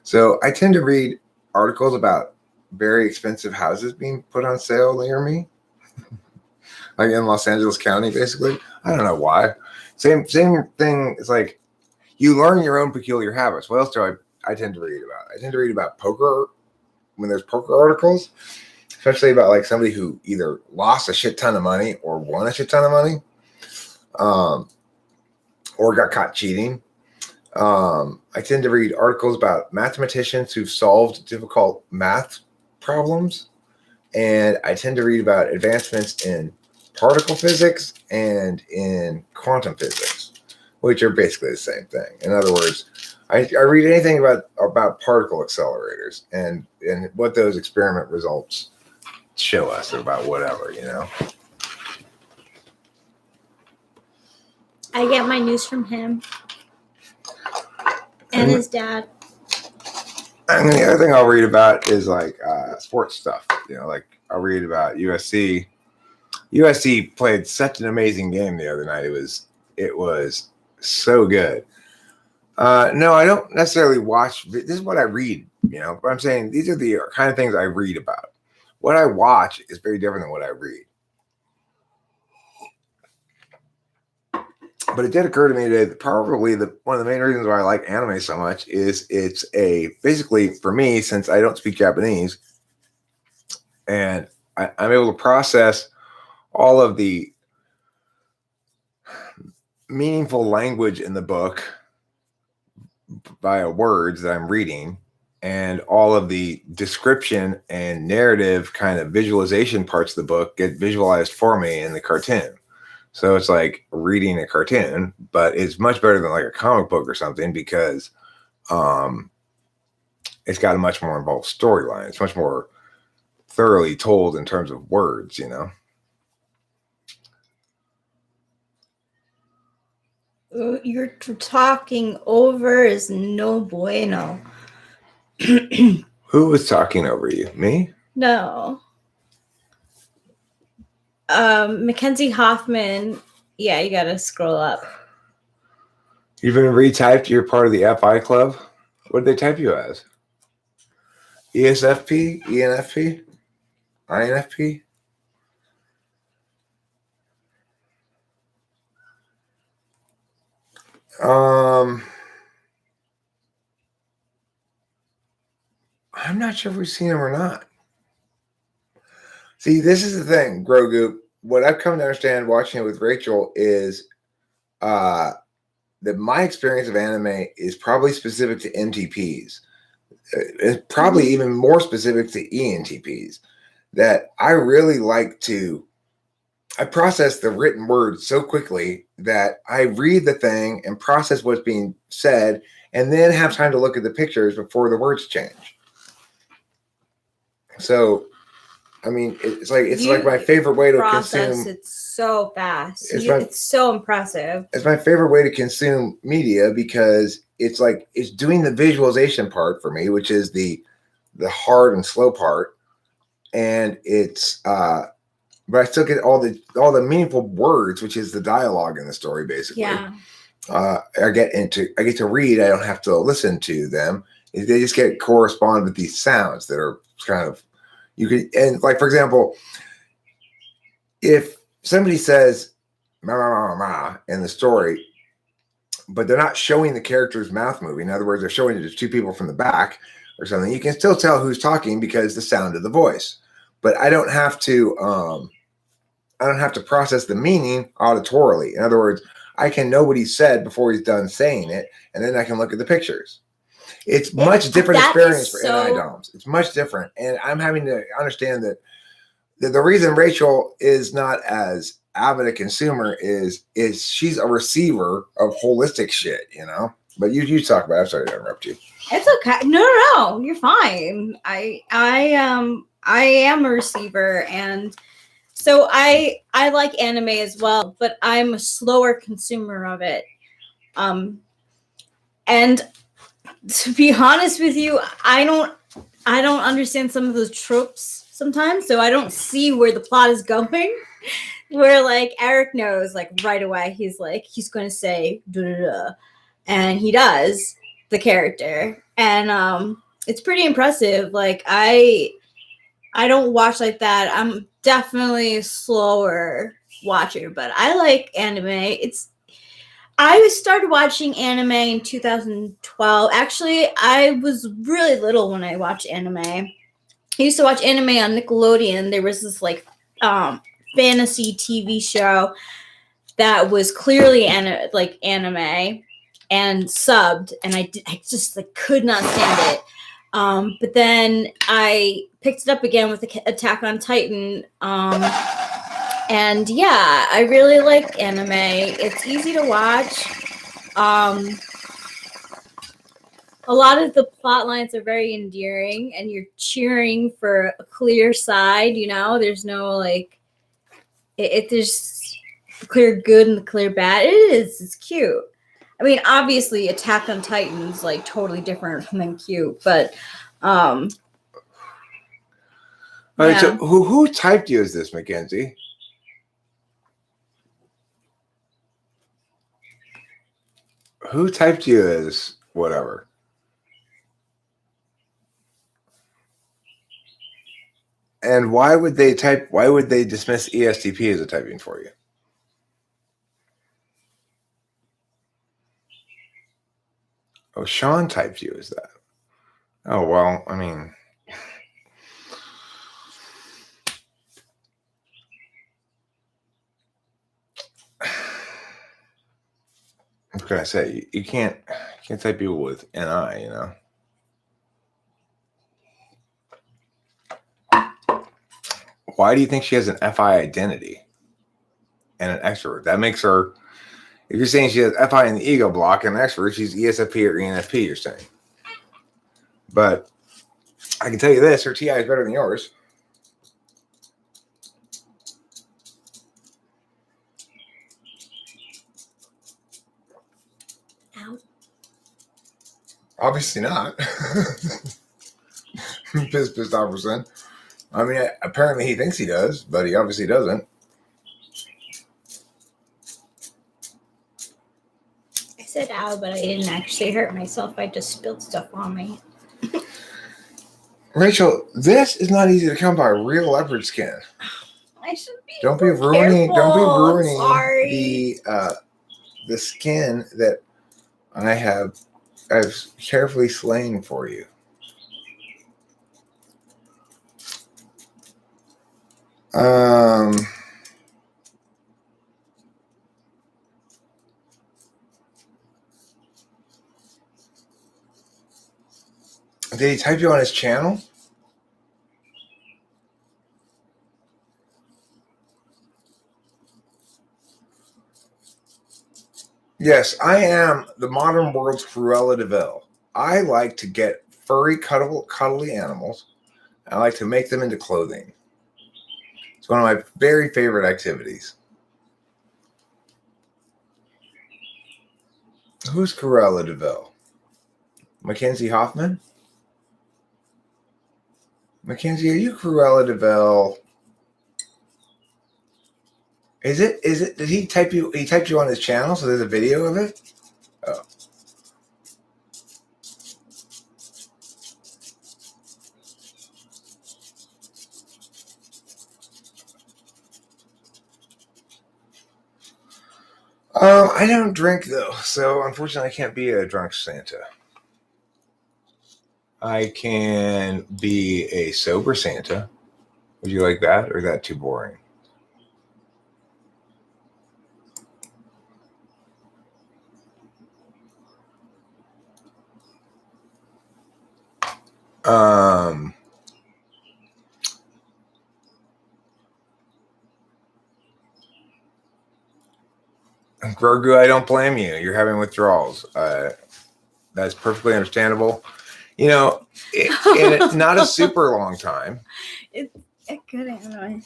So I tend to read articles about very expensive houses being put on sale near me, like in Los Angeles County, basically. I don't know why. Same thing. It's like you learn your own peculiar habits. What else do I tend to read about? I tend to read about poker when there's poker articles, especially about like somebody who either lost a shit ton of money or won a shit ton of money, or got caught cheating. I tend to read articles about mathematicians who've solved difficult math problems, and I tend to read about advancements in particle physics and in quantum physics, which are basically the same thing. In other words, I read anything about particle accelerators and what those experiment results show us about whatever, I get my news from him and his dad. And the other thing I'll read about is like sports stuff. Like I'll read about USC. USC played such an amazing game the other night. It was so good. No, I don't necessarily watch. This is what I read, but I'm saying these are the kind of things I read about. What I watch is very different than what I read. But it did occur to me today that probably one of the main reasons why I like anime so much is it's basically for me, since I don't speak Japanese, and I'm able to process all of the meaningful language in the book via words that I'm reading, and all of the description and narrative kind of visualization parts of the book get visualized for me in the cartoon. So it's like reading a cartoon, but it's much better than like a comic book or something because it's got a much more involved storyline. It's much more thoroughly told in terms of words, You're talking over is no bueno. Who was talking over you? Me? No. Mackenzie Hoffman. Yeah, you gotta scroll up. You've been retyped. You're part of the FI club. What did they type you as? ESFP? ENFP? INFP? I'm not sure if we've seen him or not. See, this is the thing, Grogu. What I've come to understand watching it with Rachel is that my experience of anime is probably specific to NTPs. It's probably even more specific to ENTPs. that I really like to. I process the written words so quickly that I read the thing and process what's being said, and then have time to look at the pictures before the words change. So, I mean, it's like my favorite way to consume. It's so fast. It's It's so impressive. It's my favorite way to consume media because it's like it's doing the visualization part for me, which is the hard and slow part, and it's but I still get all the meaningful words, which is the dialogue in the story, basically. Yeah. I get to read. I don't have to listen to them. They just get correspond with these sounds that are kind of you could, and like for example, if somebody says "ma ma ma ma" in the story, but they're not showing the character's mouth moving. In other words, they're showing it to two people from the back or something. You can still tell who's talking because the sound of the voice. But I don't have to process the meaning auditorily. In other words, I can know what he said before he's done saying it, and then I can look at the pictures. It's much different experience for NI-DOMs. It's much different, and I'm having to understand that the reason Rachel is not as avid a consumer is she's a receiver of holistic shit, you know. But you talk about it. I'm sorry to interrupt you. It's okay. No, you're fine. I am a receiver, and so I like anime as well, but I'm a slower consumer of it. And to be honest with you, I don't understand some of those tropes sometimes, so I don't see where the plot is going. Where like Eric knows like right away, he's going to say da da da, and he does, the character, and it's pretty impressive. Like I don't watch like that. I'm definitely a slower watcher, but I like anime. I started watching anime in 2012. Actually, I was really little when I watched anime. I used to watch anime on Nickelodeon. There was this like fantasy TV show that was clearly anime and subbed, and I just like could not stand it. But then I picked it up again with Attack on Titan. And yeah, I really like anime. It's easy to watch. A lot of the plot lines are very endearing, and you're cheering for a clear side, you know? There's no like there's the clear good and the clear bad. It's cute. I mean, obviously Attack on Titan's like totally different than cute, but All right, so who typed you as this, Mackenzie? Who typed you as whatever? And why would they dismiss ESTP as a typing for you? Oh, Sean typed you as that. Oh, well, I mean, what can I say? You can't type people with NI, you know. Why do you think she has an FI identity and an extrovert? That makes her, if you're saying she has FI in the ego block and an extrovert, she's ESFP or ENFP, you're saying. But I can tell you this, her TI is better than yours. Ow. Obviously not. Pissed off percent. I mean, apparently he thinks he does, but he obviously doesn't. I said ow, but I didn't actually hurt myself. I just spilled stuff on me. Rachel, this is not easy to come by. Real leopard skin. I should be. Don't be ruining the skin that I've carefully slain for you. Did he type you on his channel? Yes, I am the modern world's Cruella de Vil. I like to get furry, cuddly animals. I like to make them into clothing. It's one of my very favorite activities. Who's Cruella de Vil? Mackenzie Hoffman? Mackenzie, are you Cruella de Vil? Is it? Did he type you? He typed you on his channel, so there's a video of it? Oh. I don't drink though, so unfortunately I can't be a drunk Santa. I can be a sober Santa. Would you like that, or is that too boring? Grogu, I don't blame you. You're having withdrawals. That's perfectly understandable. You know, it's not a super long time. It's a good anyway.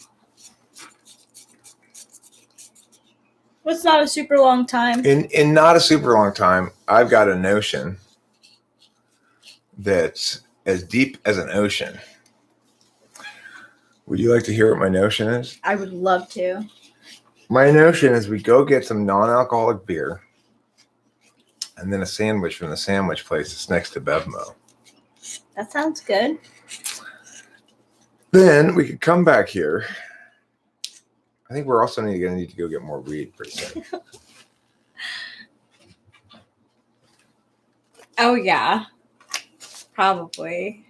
What's not a super long time? In not a super long time, I've got a notion that's as deep as an ocean. Would you like to hear what my notion is? I would love to. My notion is we go get some non-alcoholic beer and then a sandwich from the sandwich place that's next to Bevmo. That sounds good. Then we could come back here. I think we're also going to need to go get more weed pretty soon. Oh, yeah. Probably.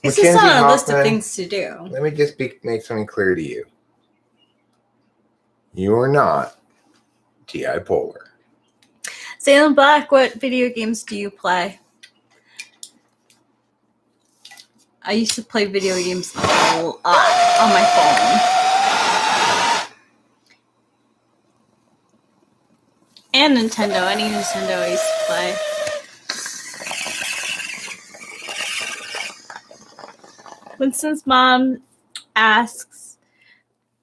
It's just Mackenzie on a list of Hoffman, things to do. let me just make something clear to you. You are not T.I. Polar. Salem Black, what video games do you play? I used to play video games a lot on my phone. And Nintendo. Any Nintendo I used to play. Winston's mom asks,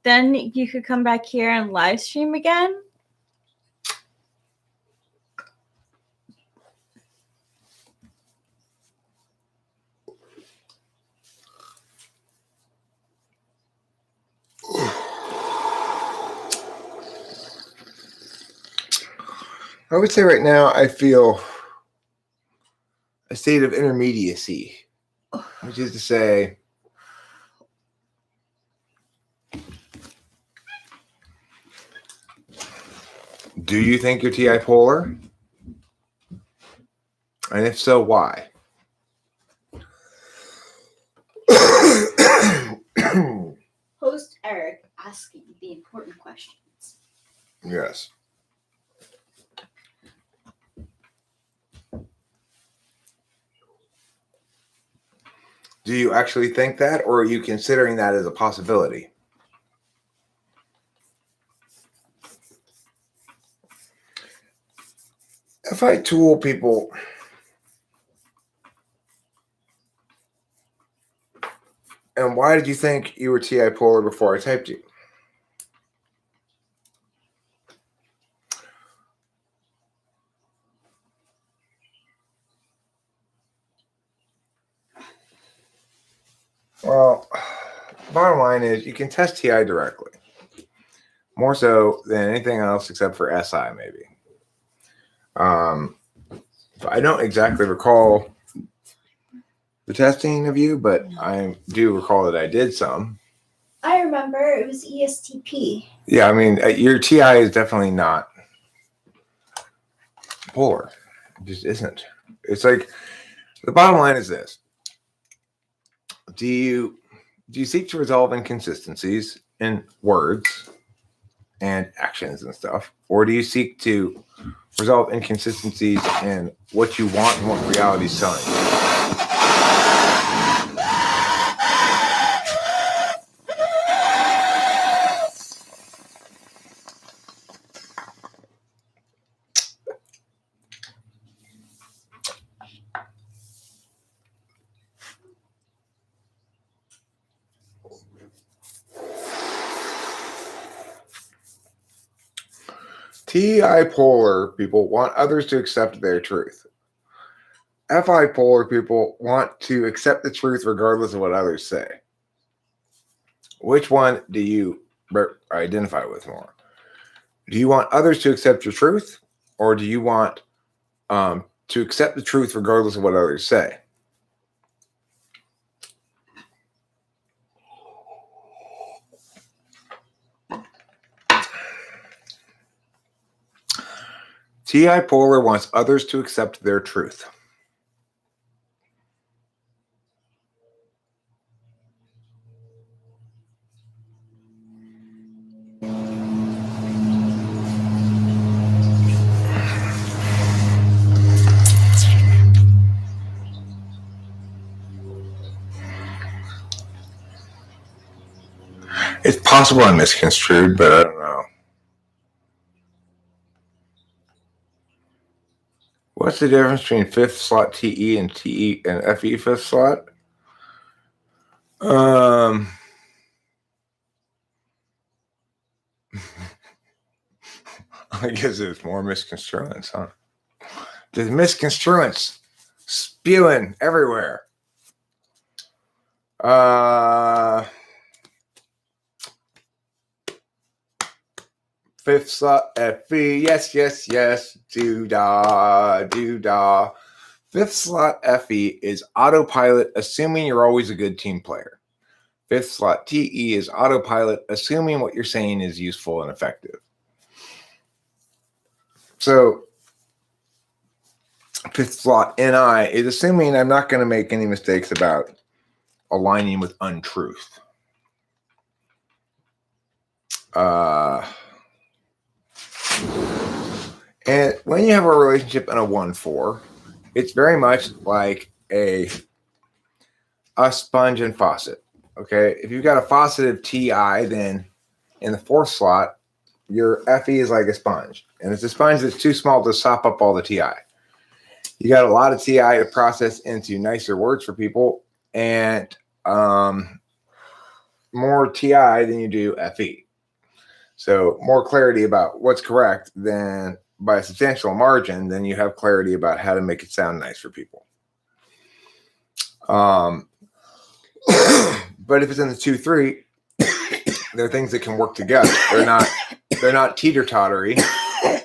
then you could come back here and live stream again? I would say right now I feel a state of intermediacy, which is to say, do you think you're T.I. Polar? And if so, why? Host Eric asking the important questions. Yes. Do you actually think that, or are you considering that as a possibility? If I tool people, and why did you think you were T.I. Polar before I typed you? Well, bottom line is you can test TI directly. More so than anything else except for SI, maybe. I don't exactly recall the testing of you, but I do recall that I did some. I remember it was ESTP. Yeah, I mean, your TI is definitely not polar. It just isn't. It's like, the bottom line is this. Do you seek to resolve inconsistencies in words and actions and stuff, or do you seek to resolve inconsistencies in what you want and what reality is telling you? TI polar people want others to accept their truth. FI polar people want to accept the truth regardless of what others say. Which one do you identify with more? Do you want others to accept your truth, or do you want to accept the truth regardless of what others say? TI polar wants others to accept their truth. It's possible I'm misconstrued, but I don't know. What's the difference between fifth slot TE and FE fifth slot? I guess there's more misconstruence, huh? There's misconstruence spewing everywhere. Fifth slot FE, yes, do-da. Fifth slot FE is autopilot, assuming you're always a good team player. Fifth slot TE is autopilot, assuming what you're saying is useful and effective. So, fifth slot NI is assuming I'm not going to make any mistakes about aligning with untruth. And when you have a relationship in a 1-4, it's very much like a sponge and faucet. Okay, if you've got a faucet of TI, then in the fourth slot, your FE is like a sponge, and it's a sponge that's too small to sop up all the TI. You got a lot of TI to process into nicer words for people, and more TI than you do FE. So more clarity about what's correct than by a substantial margin, then you have clarity about how to make it sound nice for people. But if it's in the 2-3, there are things that can work together. They're not teeter-tottery.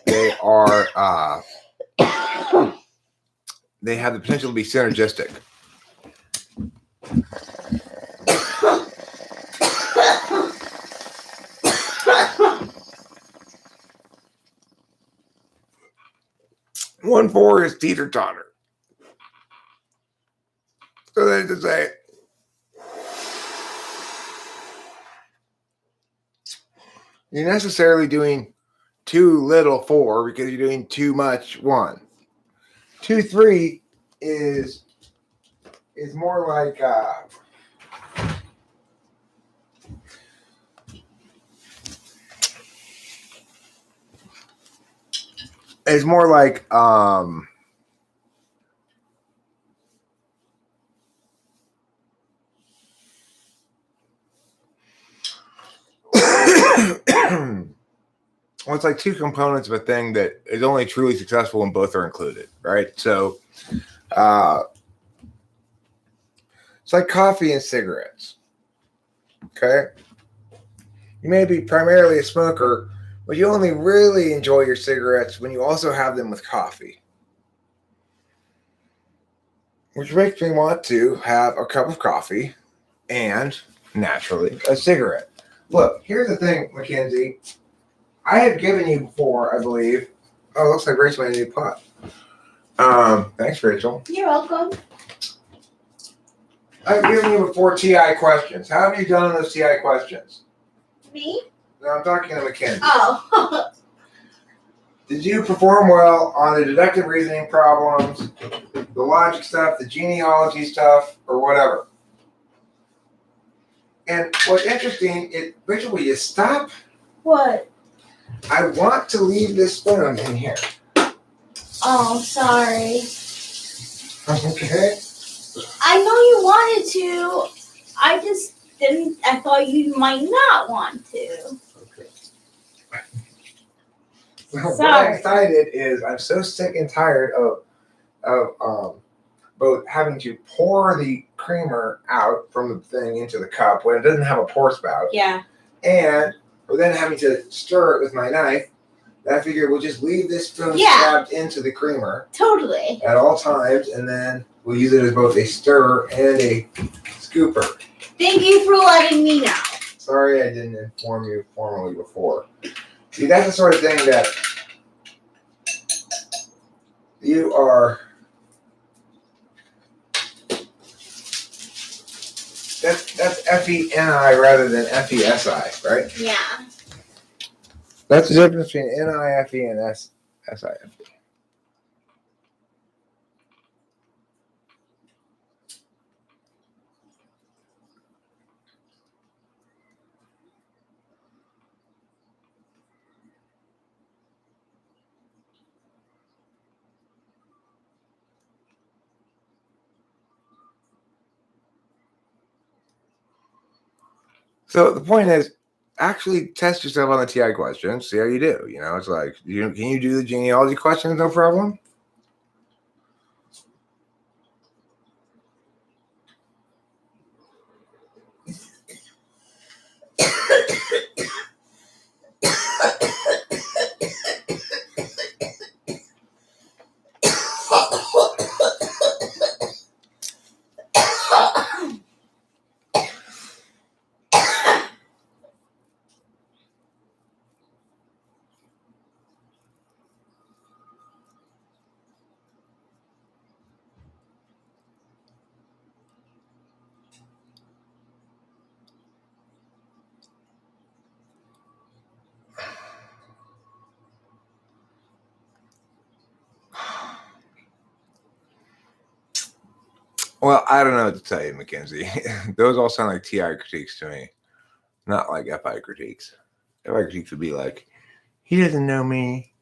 They are they have the potential to be synergistic. One 4 is teeter-totter. So they just say, you're necessarily doing too little 4 because you're doing too much 1. 2-3 is more like it's more like well, it's like two components of a thing that is only truly successful when both are included, right? So it's like coffee and cigarettes. Okay, you may be primarily a smoker, but you only really enjoy your cigarettes when you also have them with coffee. Which makes me want to have a cup of coffee and, naturally, a cigarette. Look, here's the thing, Mackenzie. I have given you before, I believe. Oh, it looks like Rachel made a new pot. Thanks, Rachel. You're welcome. I've given you before TI questions. How have you done on those TI questions? Me? No, I'm talking to Mackenzie. Oh. Did you perform well on the deductive reasoning problems, the logic stuff, the genealogy stuff, or whatever? And what's interesting is, Rachel, will you stop? What? I want to leave this spoon in here. Oh, sorry. Okay. I know you wanted to. I just didn't. I thought you might not want to. Okay. What I decided is I'm so sick and tired of both having to pour the creamer out from the thing into the cup when it doesn't have a pour spout. Yeah. And then having to stir it with my knife. I figured we'll just leave this spoon stabbed into the creamer. Totally. At all times, and then we'll use it as both a stirrer and a scooper. Thank you for letting me know. Sorry I didn't inform you formally before. See, that's the sort of thing that you are. That's FENI rather than FESI, right? Yeah. That's the difference between NIFE and SIFE. So the point is, actually test yourself on the TI questions, see how you do. You know, it's like, can you do the genealogy questions, no problem? Well, I don't know what to tell you, Mackenzie. Those all sound like TI critiques to me, not like FI critiques. FI critiques would be like, he doesn't know me.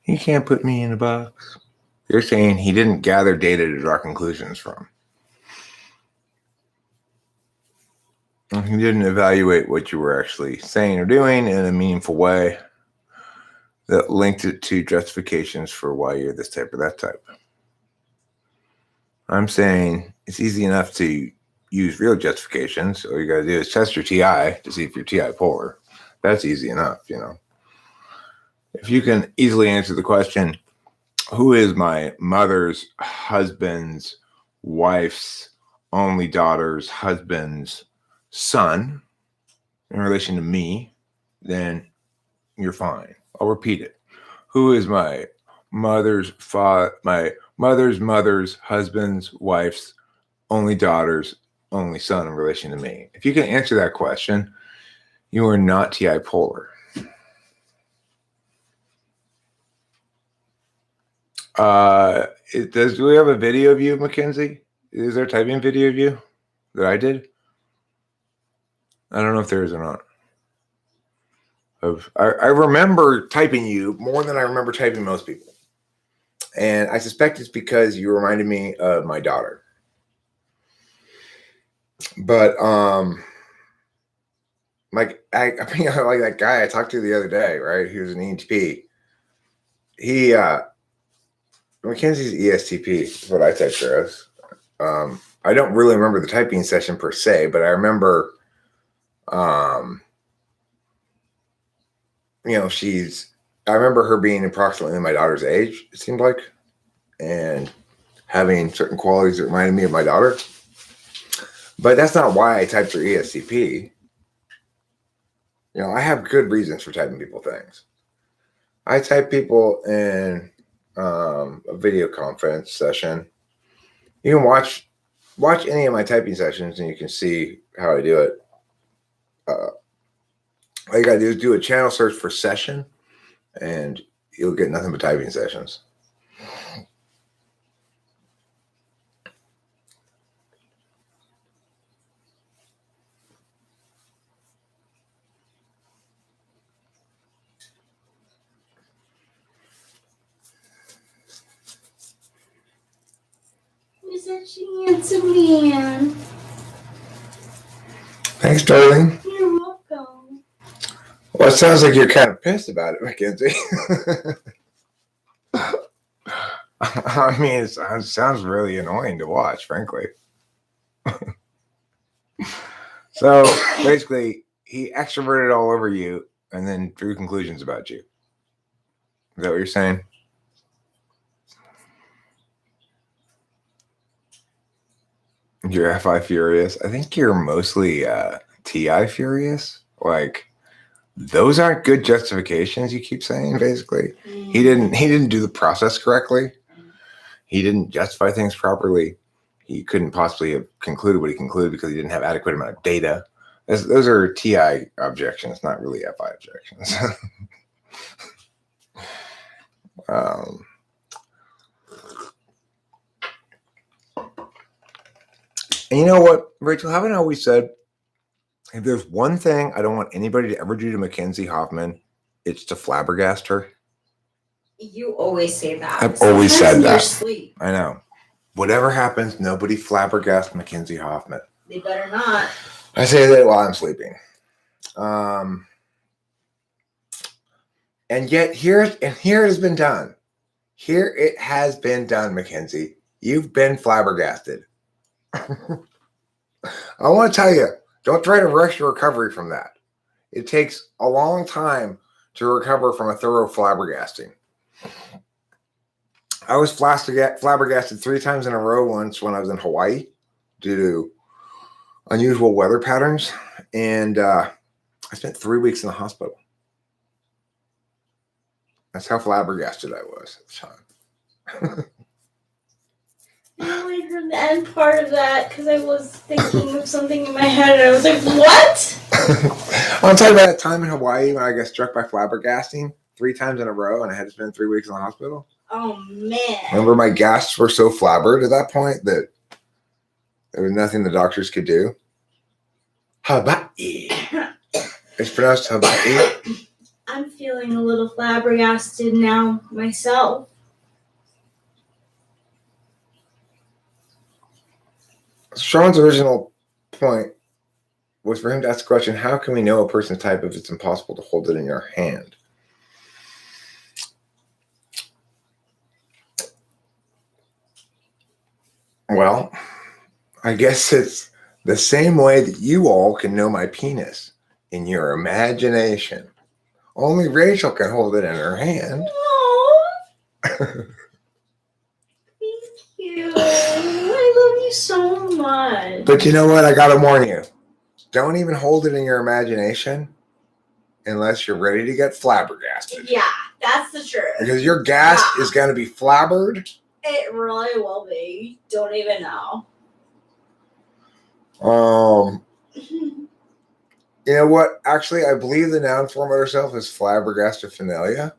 He can't put me in a box. You're saying he didn't gather data to draw conclusions from. He didn't evaluate what you were actually saying or doing in a meaningful way that linked it to justifications for why you're this type or that type. I'm saying it's easy enough to use real justifications. All you got to do is test your TI to see if you're TI polar. That's easy enough, you know. If you can easily answer the question, who is my mother's husband's wife's only daughter's husband's son in relation to me, then you're fine. I'll repeat it. Who is my mother's mother's husband's wife's only daughter's only son in relation to me? If you can answer that question, you are not TI polar. Do we have a video of you, Mackenzie? Is there a typing video of you that I did? I don't know if there is or not. I remember typing you more than I remember typing most people. And I suspect it's because you reminded me of my daughter. But like I think I like that guy I talked to the other day, right? He was an ENTP. He Mackenzie's ESTP is what I typed her as. I don't really remember the typing session per se, but I remember you know, I remember her being approximately my daughter's age, it seemed like, and having certain qualities that reminded me of my daughter. But that's not why I typed her ESTP. You know, I have good reasons for typing people things. I type people in a video conference session. You can watch any of my typing sessions and you can see how I do it. All you gotta do is do a channel search for session and you'll get nothing but typing sessions. You're such a handsome man. Thanks, darling. You're welcome. Well, it sounds like you're kind of of pissed about it, Mackenzie. I mean, it sounds really annoying to watch, frankly. So basically, he extroverted all over you and then drew conclusions about you. Is that what you're saying? You're FI furious. I think you're mostly TI furious. Like, those aren't good justifications. You keep saying, basically, he didn't do the process correctly. He didn't justify things properly. He couldn't possibly have concluded what he concluded because he didn't have adequate amount of data. Those are TI objections, not really FI objections. And you know what, Rachel, haven't I always said, if there's one thing I don't want anybody to ever do to Mackenzie Hoffman, it's to flabbergast her. You always say that. I've always said in your that. sleep. I know. Whatever happens, nobody flabbergast Mackenzie Hoffman. They better not. I say that while I'm sleeping. And yet here it has been done. Here it has been done, Mackenzie. You've been flabbergasted. I want to tell you, don't try to rush your recovery from that. It takes a long time to recover from a thorough flabbergasting. I was flabbergasted 3 times in a row once when I was in Hawaii due to unusual weather patterns. And I spent 3 weeks in the hospital. That's how flabbergasted I was at the time. I only heard the end part of that because I was thinking of something in my head and I was like, what? I'm talking about that time in Hawaii when I got struck by flabbergasting 3 times in a row and I had to spend 3 weeks in the hospital. Oh, man. Remember, my gasps were so flabbered at that point that there was nothing the doctors could do. Hawaii. It's pronounced Hawaii. I'm feeling a little flabbergasted now myself. Sean's original point was for him to ask the question, how can we know a person's type if it's impossible to hold it in your hand? Well, I guess it's the same way that you all can know my penis in your imagination. Only Rachel can hold it in her hand. Aww. Thank you. I love you so much. But you know what? I gotta warn you. Don't even hold it in your imagination unless you're ready to get flabbergasted. Yeah, that's the truth. Because your gas is going to be flabbered. It really will be. Don't even know. You know what? Actually, I believe the noun form of herself is flabbergastophilia.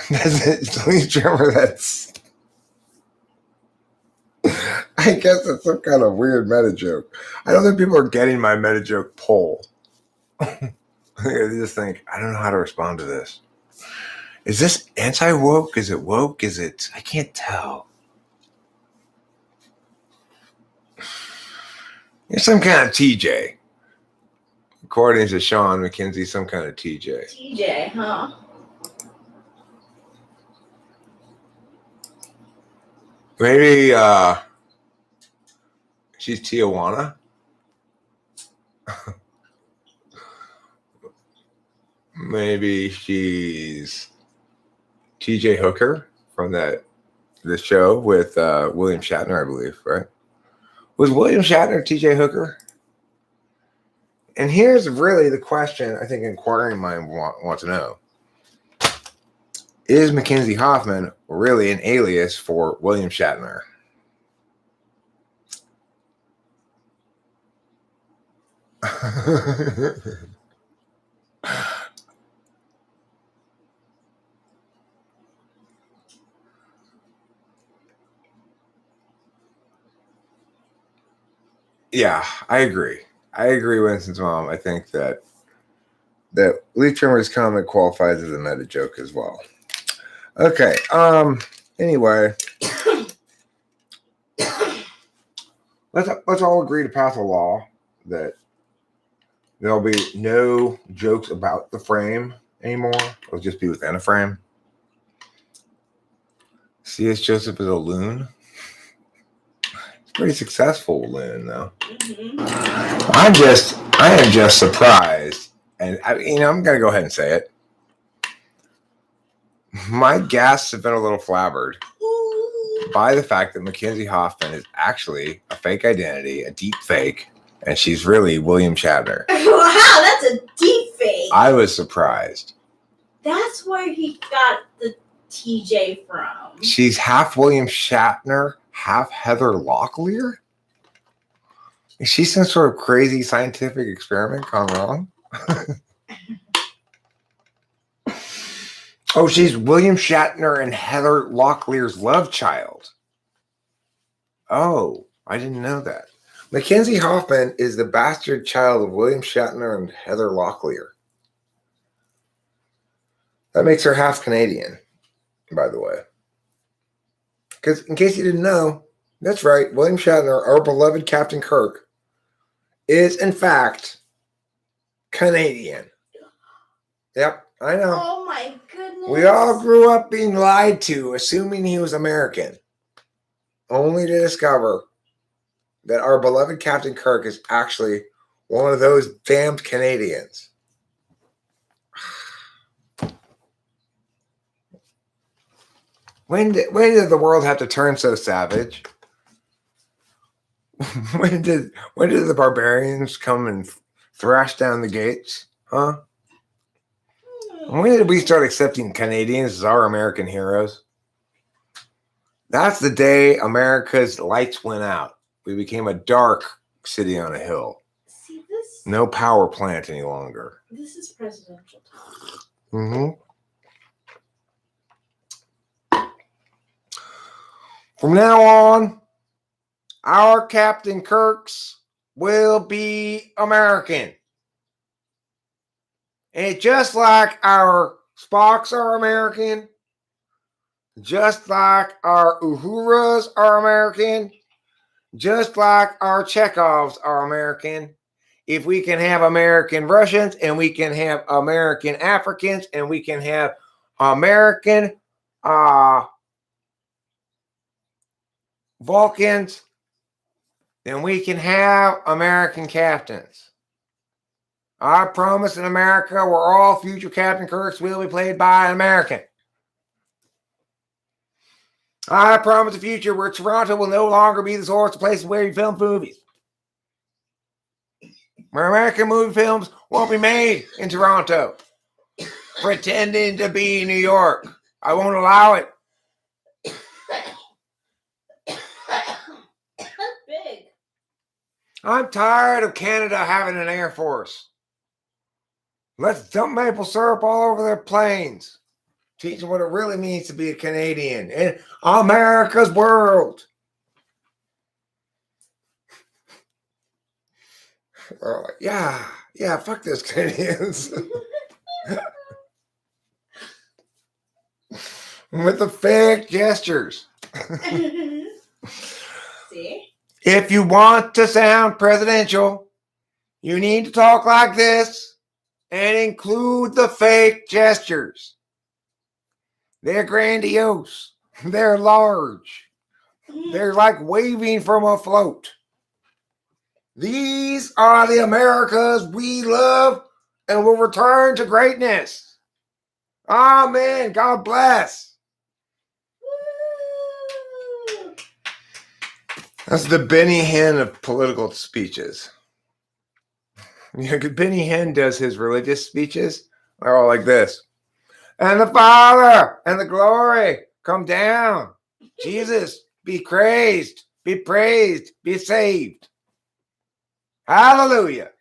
Please remember that's. I guess it's some kind of weird meta joke. I don't think people are getting my meta joke poll. They just think, I don't know how to respond to this. Is this anti-woke? Is it woke? Is it? I can't tell. You're some kind of TJ. According to Sean, Mackenzie, some kind of TJ. TJ, huh? Maybe she's Tijuana. Maybe she's TJ Hooker from the show with William Shatner, I believe, right? Was William Shatner TJ Hooker? And here's really the question I think inquiring mind want to know. Is Mackenzie Hoffman really an alias for William Shatner? Yeah, I agree. I agree, Winston's mom. I think that that leaf trimmer's comment qualifies as a meta joke as well. Okay. Anyway, let's all agree to pass a law that there'll be no jokes about the frame anymore. It'll just be within a frame. C.S. Joseph is a loon. It's pretty successful loon, though. Mm-hmm. I am just surprised, and I'm gonna go ahead and say it. My guests have been a little flabbered by the fact that Mackenzie Hoffman is actually a fake identity, a deep fake, and she's really William Shatner. Wow, that's a deep fake. I was surprised. That's where he got the TJ from. She's half William Shatner, half Heather Locklear? Is she some sort of crazy scientific experiment gone wrong? Oh, she's William Shatner and Heather Locklear's love child. Oh, I didn't know that. Mackenzie Hoffman is the bastard child of William Shatner and Heather Locklear. That makes her half Canadian, by the way. Because in case you didn't know, that's right, William Shatner, our beloved Captain Kirk, is in fact Canadian. Yep, I know. Oh my goodness. We all grew up being lied to, assuming he was American, only to discover that our beloved Captain Kirk is actually one of those damned Canadians. When did the world have to turn so savage? When did the barbarians come and thrash down the gates? Huh? When did we start accepting Canadians as our American heroes? That's the day America's lights went out. We became a dark city on a hill. See this? No power plant any longer. This is presidential time. Mm-hmm. From now on, our Captain Kirks will be American. And just like our Spocks are American, just like our Uhuras are American, just like our Chekhovs are American, if we can have American Russians and we can have American Africans and we can have American Vulcans, then we can have American captains. I promise in America where all future Captain Kirks will be played by an American. I promise a future where Toronto will no longer be the source of places where you film movies. Where American movie films won't be made in Toronto, pretending to be New York. I won't allow it. That's big. I'm tired of Canada having an air force. Let's dump maple syrup all over their planes. Teach them what it really means to be a Canadian in America's world. We're like, yeah, fuck those Canadians. With the fake gestures. See? If you want to sound presidential, you need to talk like this and include the fake gestures. They're grandiose. They're large. They're like waving from a float. These are the Americas we love and will return to greatness. Amen. God bless. Woo! That's the Benny Hinn of political speeches. You know, 'cause Benny Hinn does his religious speeches. They're all like this. And the Father and the glory come down. Jesus, be praised, be saved. Hallelujah.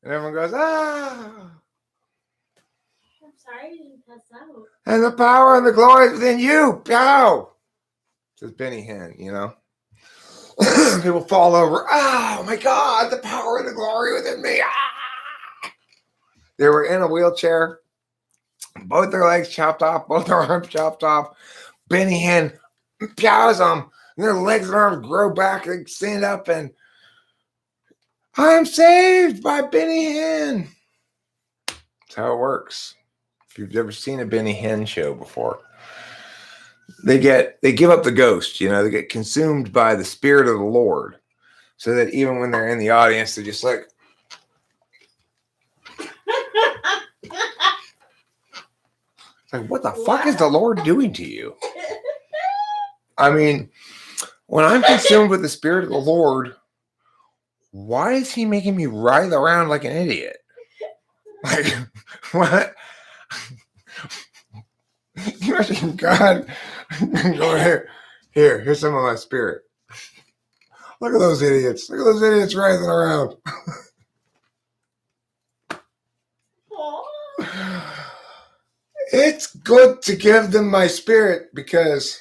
And everyone goes, ah. I'm sorry I didn't pass out. And the power and the glory is within you. Pow. Says Benny Hinn, you know. People fall over. Oh my God, the power and the glory within me. Ah. They were in a wheelchair, both their legs chopped off, both their arms chopped off. Benny Hinn plows them, and their legs and arms grow back and stand up, and I'm saved by Benny Hinn. That's how it works. If you've ever seen a Benny Hinn show before, they give up the ghost, they get consumed by the spirit of the Lord, so that even when they're in the audience, they're just like, what the fuck is the Lord doing to you? I mean, when I'm consumed with the spirit of the Lord, why is he making me writhe around like an idiot? Like, what? You imagine God going, here's some of my spirit. Look at those idiots. Look at those idiots writhing around. It's good to give them my spirit because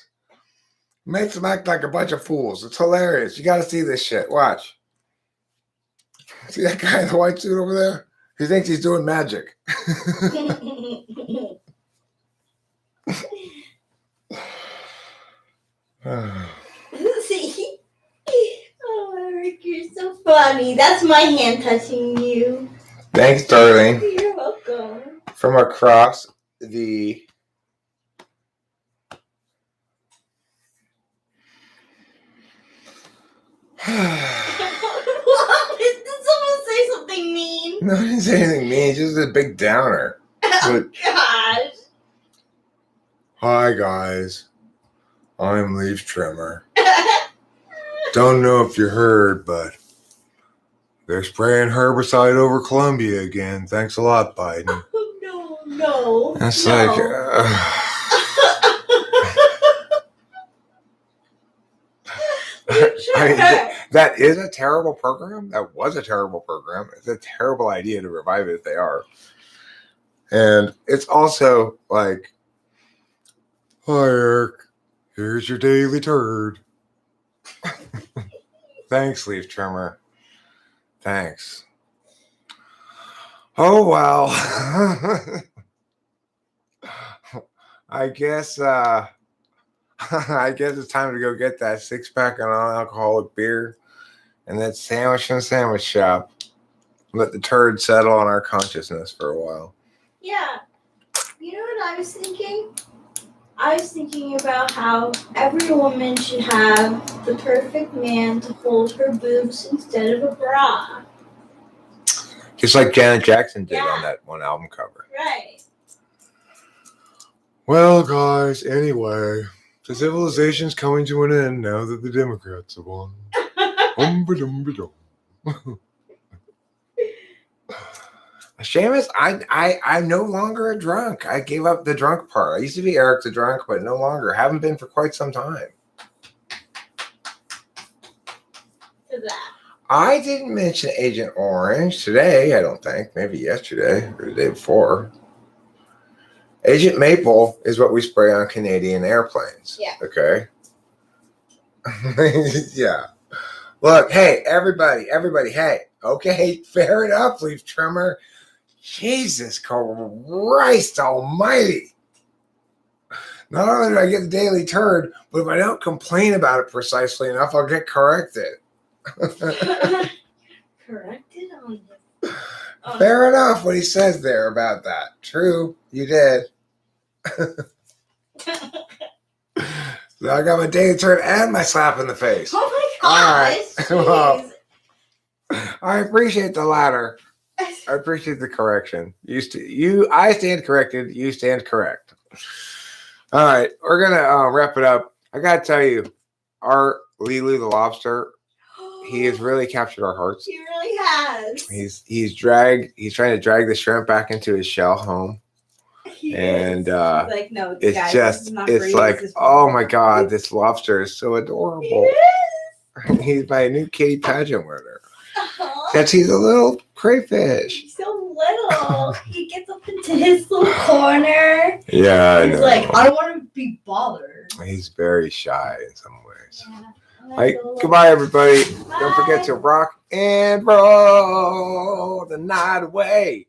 it makes them act like a bunch of fools. It's hilarious. You got to see this shit. Watch. See that guy in the white suit over there? He thinks he's doing magic. See? Oh, Eric, you're so funny. That's my hand touching you. Thanks, darling. You're welcome. From across the... Did someone say something mean? No, I didn't say anything mean. It's just a big downer. Oh, gosh. Hi, guys. I'm Leaf Trimmer. Don't know if you heard, but they're spraying herbicide over Columbia again. Thanks a lot, Biden. No. It's no. like... that is a terrible program. That was a terrible program. It's a terrible idea to revive it if they are. And it's also like, hi, Eric. Here's your daily turd. Thanks, Leaf Trimmer. Thanks. Oh, well. I guess it's time to go get that 6-pack of non-alcoholic beer and that sandwich from the sandwich shop. Let the turd settle on our consciousness for a while. Yeah. You know what I was thinking? I was thinking about how every woman should have the perfect man to hold her boobs instead of a bra. Just like Janet Jackson did Yeah. on that one album cover. Right. Well, guys, anyway, the civilization's coming to an end now that the Democrats have won. Seamus, I'm no longer a drunk. I gave up the drunk part. I used to be Eric the drunk, but no longer. Haven't been for quite some time. To that. I didn't mention Agent Orange today, I don't think. Maybe yesterday or the day before. Agent Maple is what we spray on Canadian airplanes. Yeah. Okay? Yeah. Look, hey, everybody, hey. Okay, fair enough, Leaf Trimmer. Jesus Christ almighty. Not only do I get the daily turd, but if I don't complain about it precisely enough, I'll get corrected. Corrected on this. Fair enough what he says there about that. True, you did. So I got my daily turd and my slap in the face. Oh my gosh. All right. Well, I appreciate the latter. I appreciate the correction. I stand corrected. You stand correct. All right, we're gonna wrap it up. I gotta tell you, our Lilu the lobster, he has really captured our hearts. He really has. He's trying to drag the shrimp back into his shell home. And He's like, no, it's guys, just, this is not it's for you, like, this is for oh me. my God, this lobster is so adorable. He's my new kitty pageant winner. Because he's a little crayfish. He's so little. He gets up into his little corner. Yeah, I He's know. like, I don't want to be bothered. He's very shy in some ways. Yeah. All right, goodbye, everybody. Don't forget to rock and roll the night away.